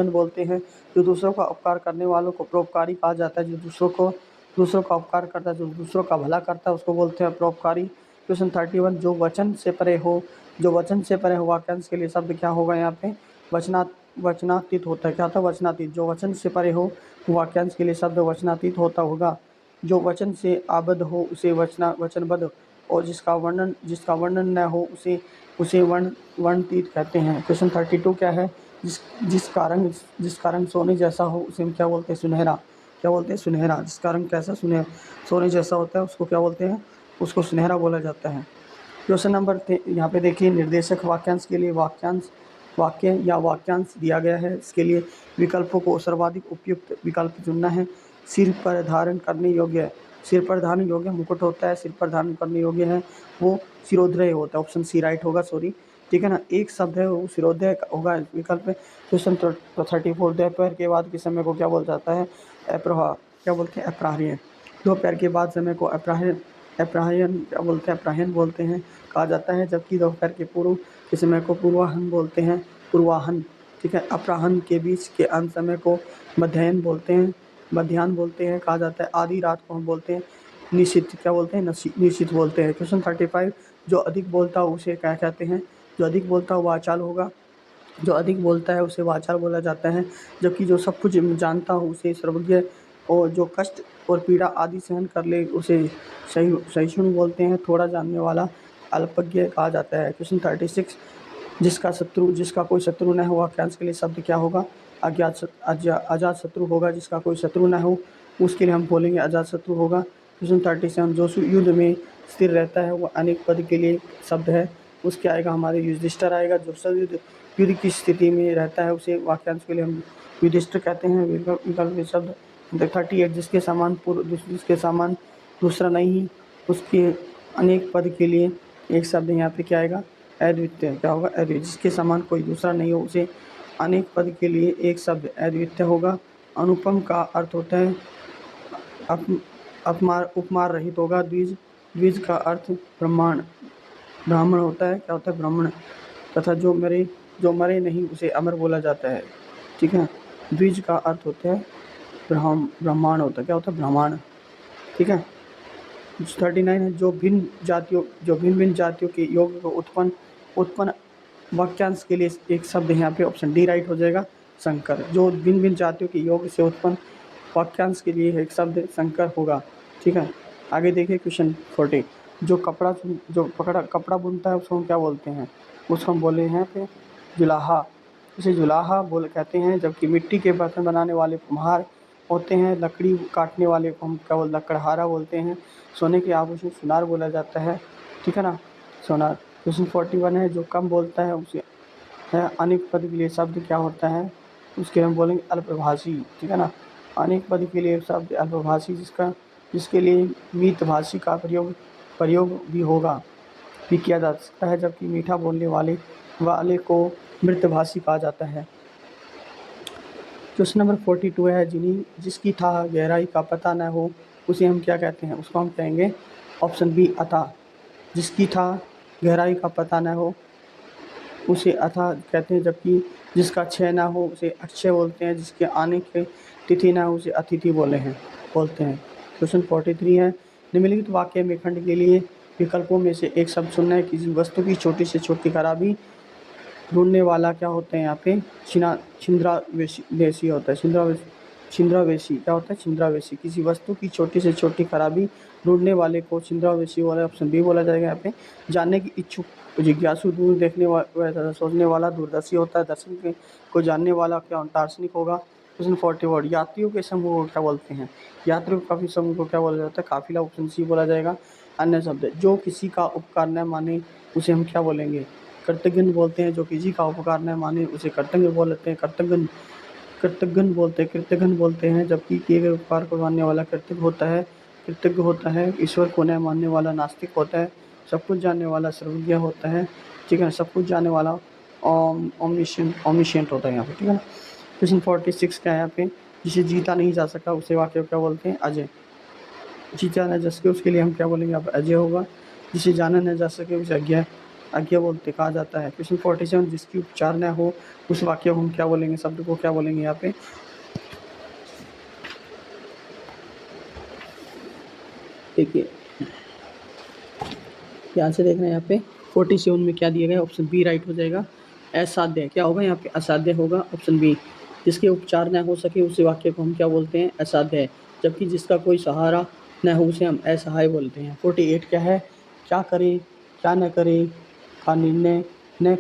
बोलते हैं। जो दूसरों का उपकार करने वालों को परोपकारी कहा जाता है। जो दूसरों का उपकार करता है, जो दूसरों का भला करता है, उसको बोलते हैं परोपकारी। क्वेश्चन 31, जो वचन से परे हो वाक्यांश के लिए शब्द क्या होगा यहाँ पे? वचनातीत होता है। क्या था? वचनातीत। जो वचन से परे हो वाक्यांश के लिए शब्द वचनातीत होगा। जो वचन से आबद्ध हो उसे वचनबद्ध, और जिसका वर्णन न हो उसे वर्णतीत कहते हैं। क्वेश्चन 32 क्या है? जिसका रंग सोने जैसा हो उसे हम क्या बोलते हैं? सुनहरा। क्या बोलते हैं? सुनहरा। जिसका रंग कैसा? सोने जैसा होता है उसको क्या बोलते हैं? उसको सुनहरा बोला जाता है। क्वेश्चन नंबर यहाँ पे देखिए, निर्देशक वाक्यांश के लिए वाक्य या वाक्यांश दिया गया है। इसके लिए विकल्पों को सर्वाधिक उपयुक्त विकल्प चुनना है। सिर पर धारण योग्य मुकुट होता है। सिर पर धारण करने योग्य है वो सिरोधय होता है। ऑप्शन सी राइट होगा, सॉरी। ठीक है ना। एक शब्द है वो सिरोधय होगा विकल्प में। क्वेश्चन 34, दोपहर के बाद के समय को क्या बोला जाता है? अप्रहा। क्या बोलते हैं? अपराह्न। दोपहर के बाद समय को अपराह्न क्या बोलते हैं? अपराह्न बोलते हैं, कहा जाता है। जबकि दोपहर के पूर्व के समय को पूर्वाह्न बोलते हैं। पूर्वाह्न। ठीक है। अपराह्न के बीच के अंत समय को मध्याह्न बोलते हैं, कहा जाता है। आधी रात को हम बोलते हैं निशित। क्या बोलते हैं? निशित बोलते हैं। क्वेश्चन 35, जो अधिक बोलता हो उसे क्या कहते हैं? जो अधिक बोलता हो वह अचाल होगा। जो अधिक बोलता है उसे वाचाल बोला जाता है, जबकि जो सब कुछ जानता हो उसे सर्वज्ञ, और जो कष्ट और पीड़ा आदि सहन कर ले उसे सहिष्णु बोलते हैं। थोड़ा जानने वाला अल्पज्ञ कहा जाता है। क्वेश्चन 36, जिसका कोई शत्रु न हो, वाक्यांश के लिए शब्द क्या होगा? अजात शत्रु होगा। जिसका कोई शत्रु न हो उसके लिए हम बोलेंगे अजात शत्रु होगा। क्वेश्चन 37, जो युद्ध में स्थिर रहता है वो अनेक पद के लिए शब्द है। उसके आएगा हमारे युधिष्ठिर आएगा। जो सब युद्ध की स्थिति में रहता है उसे वाक्यांश के लिए हम युधिष्ठिर कहते हैं। विकल्प के शब्द 38, जिसके समान दूसरा नहीं, उसके अनेक पद के लिए एक शब्द यहाँ पे क्या आएगा? अद्वितीय। क्या होगा? अद्वितीय। जिसके समान कोई दूसरा नहीं हो उसे अनेक पद के लिए एक शब्द अद्वितीय होगा। अनुपम का अर्थ होता है उपमार रहित होगा। द्विज का अर्थ ब्राह्मण होता है। क्या होता है? ब्राह्मण। तथा जो मरे नहीं उसे अमर बोला जाता है। ठीक है। द्विज का अर्थ होता है ब्राह्मण होता है। क्या होता है? ब्राह्मण। ठीक है। 39 है, जो भिन्न भिन्न जातियों के योग को उत्पन्न वाक्यांश के लिए एक शब्द है यहाँ पे ऑप्शन डी राइट हो जाएगा, शंकर। जो भिन्न भिन्न जातियों के योग से उत्पन्न वाक्यांश के लिए एक शब्द शंकर होगा। ठीक है। आगे देखिए क्वेश्चन 40, जो कपड़ा बुनता है उसको हम क्या बोलते हैं? उसको हम बोले हैं पे जुलाहा। इसे जुलाहा कहते हैं। जबकि मिट्टी के बर्तन बनाने वाले कुम्हार होते हैं। लकड़ी काटने वाले को हम क्या बोलते? लकड़हारा बोलते हैं। सोने के आभूषण सुनार बोला जाता है। ठीक है ना, सोनार। क्वेश्चन 41 है, जो कम बोलता है उसे है अनेक पद के लिए शब्द क्या होता है? उसके हम बोलेंगे अल्पभाषी। ठीक है ना, अनेक पद के लिए शब्द अल्पभाषी, जिसके लिए मितभाषी का प्रयोग भी किया जा सकता है। जबकि मीठा बोलने वाले को मृतभाषी कहा जाता है। क्वेश्चन नंबर 42 है, जिसकी था गहराई का पता न हो उसे हम क्या कहते हैं? उसको हम कहेंगे ऑप्शन बी अथा। जिसकी था गहराई का पता न हो उसे अथा कहते हैं। जबकि जिसका क्षय ना हो उसे अक्षय बोलते हैं। जिसके आने की तिथि ना हो उसे अतिथि बोलते हैं। क्वेश्चन 43 है, निम्नलिखित वाक्य में खंड के लिए विकल्पों में से एक शब्द चुनना है। किसी वस्तु की छोटी से छोटी खराबी ढूंढने वाला क्या होते हैं? यहाँ पे छिंद्रावेशी होता है। छिंद्रावेशी क्या होता है? छिंद्रावेशी। किसी वस्तु की छोटी से छोटी खराबी ढूंढने वाले को छिंद्रावेशी वाला ऑप्शन बी बोला जाएगा। यहाँ पे जानने की इच्छुक, जिज्ञासु, दूर देखने वाला, सोचने वाला दूरदर्शी होता है। दर्शन को जानने वाला क्या दार्शनिक होगा। क्वेश्चन 41, यात्रियों के समूह को क्या बोलते हैं? यात्रियों के काफी समूह को क्या बोला जाता है? काफिला। ऑप्शन सी बोला जाएगा। अन्य शब्द, जो किसी का उपकार न माने उसे हम क्या बोलेंगे? कर्तज्ञ बोलते हैं। जो किसी का उपकार न माने उसे कर्तज्ञ बोलते हैं। कृतज्ञ बोलते हैं। जबकि किए गए उपकार को मानने वाला कृतज्ञ होता है। ईश्वर को न मानने वाला नास्तिक होता है। सब कुछ जानने वाला सर्वज्ञ होता है। ठीक है, सब कुछ जानने वाला ओमनिशिएंट होता है यहाँ पे। ठीक है ना। क्वेश्चन 46 क्या है यहाँ पे? जिसे जीता नहीं जा सका उसे वाक्य क्या बोलते हैं? अजय। जीता न जा सके उसके लिए हम क्या बोलेंगे? यहाँ पे अजय होगा। जिसे जाना न जा सके उसे अज्ञा बोलते कहा जाता है। क्वेश्चन 47, जिसकी उपचार न हो उस वाक्य को हम क्या बोलेंगे? शब्द को क्या बोलेंगे यहाँ पे? देखिए ध्यान से देखना, यहाँ पे 47 में क्या दिया गया? ऑप्शन बी राइट हो जाएगा, असाध्य। क्या होगा यहाँ पे? असाध्य होगा, ऑप्शन बी। जिसके उपचार न हो सके उस वाक्य को हम क्या बोलते हैं? असाध्य। जबकि जिसका कोई सहारा न हो उसे हम असहाय बोलते हैं। 48 क्या है? क्या करे क्या न करे का निर्णय न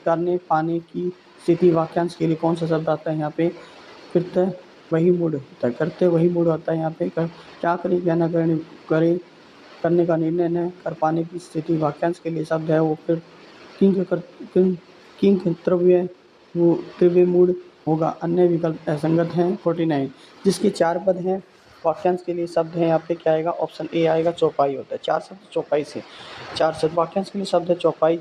करने पाने की स्थिति वाक्यांश के लिए कौन सा शब्द आता है यहाँ पे? कृत्य वही मूड होता है। करते वही मूड होता है यहाँ पे। क्या करे क्या न करने का निर्णय न कर पाने की स्थिति वाक्यांश के लिए शब्द है वो फिर किंग त्रिव्य मूड होगा। अन्य विकल्प असंगत हैं। 49, जिसके 4 पद हैं वाक्यांश के लिए शब्द है यहाँ पे क्या आएगा? ऑप्शन ए आएगा, चौपाई होता है। 4 शब्द चौपाई से 4 शब्द वाक्यांश के लिए शब्द है चौपाई।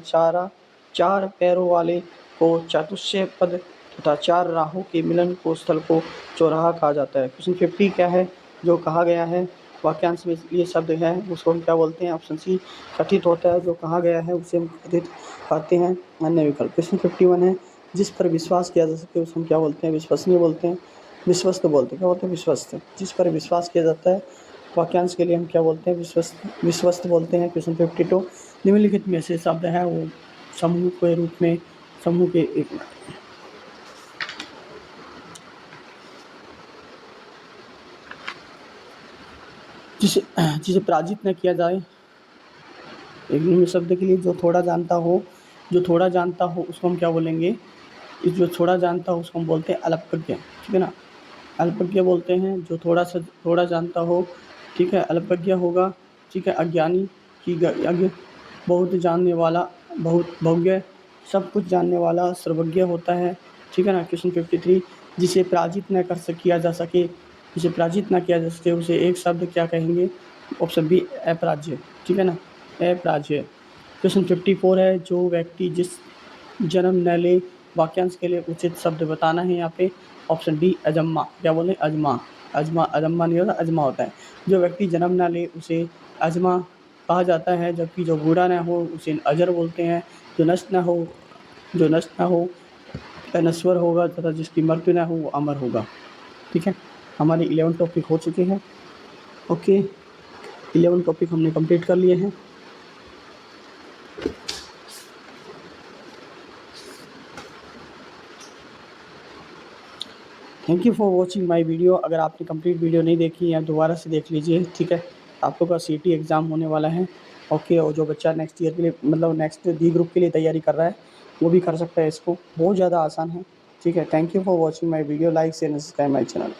4 पैरों वाले को चतुष्य पद तथा 4 राहों के मिलन को स्थल को चौराहा कहा जाता है। क्वेश्चन 50 क्या है? जो कहा गया है वाक्यांश में ये शब्द है उसको हम क्या बोलते हैं? ऑप्शन सी कथित होता है। जो कहा गया है उसे हम कथित कहते हैं। अन्य विकल्प। क्वेश्चन 51 है, जिस पर विश्वास किया जा सके उसे हम क्या बोलते हैं? विश्वसनीय बोलते हैं। विश्वस्त बोलते हैं। क्या बोलते हैं? विश्वस्त। जिस पर विश्वास किया जाता है वाक्यांश के लिए हम क्या बोलते हैं? विश्वस्त बोलते हैं। क्वेश्चन 52, निम्नलिखित में से शब्द है वो समूह के रूप में समूह के एक मिनट जिसे जिसे पराजित न किया जाए। एक निम्न शब्द के लिए जो थोड़ा जानता हो उसको हम क्या बोलेंगे? इस जो थोड़ा जानता हो उसको हम बोलते हैं अल्पज्ञ, ठीक है ना? अल्पज्ञ बोलते हैं जो थोड़ा जानता हो, ठीक है, अल्पज्ञ होगा, ठीक है। अज्ञानी की अज्ञ, बहुत जानने वाला, बहुत भव्य, सब कुछ जानने वाला, सर्वज्ञ होता है, ठीक है ना। क्वेश्चन 53, जिसे पराजित न किया जा सके, जिसे पराजित ना किया जा सके उसे एक शब्द क्या कहेंगे? ऑप्शन बी अपराज्य, ठीक है ना, अपराज्य। क्वेश्चन 54 है, जो व्यक्ति जिस जन्म न ले, वाक्यांश के लिए उचित शब्द बताना है यहाँ पे। ऑप्शन डी अजम्मा, क्या बोले? अजमा, अजम्मा नहीं होता, अजमा होता है। जो व्यक्ति जन्म ना ले उसे अजमा कहा जाता है, जबकि जो बूढ़ा ना हो उसे अजर बोलते हैं। जो नष्ट ना हो नश्वर होगा, तथा जिसकी मृत्यु ना हो वो अमर होगा, ठीक है। हमारे 11 टॉपिक हो चुके हैं। ओके, 11 टॉपिक हमने कंप्लीट कर लिए हैं। Thank you for watching my video. अगर आपने कंप्लीट वीडियो नहीं देखी है दोबारा से देख लीजिए, ठीक है। आप लोग का सीटी एग्ज़ाम होने वाला है, ओके। और जो बच्चा नेक्स्ट ईयर के लिए मतलब नेक्स्ट डी ग्रुप के लिए तैयारी कर रहा है वो भी कर सकता है इसको, बहुत ज़्यादा आसान है, ठीक है। Thank you for watching my video, like share and subscribe my channel.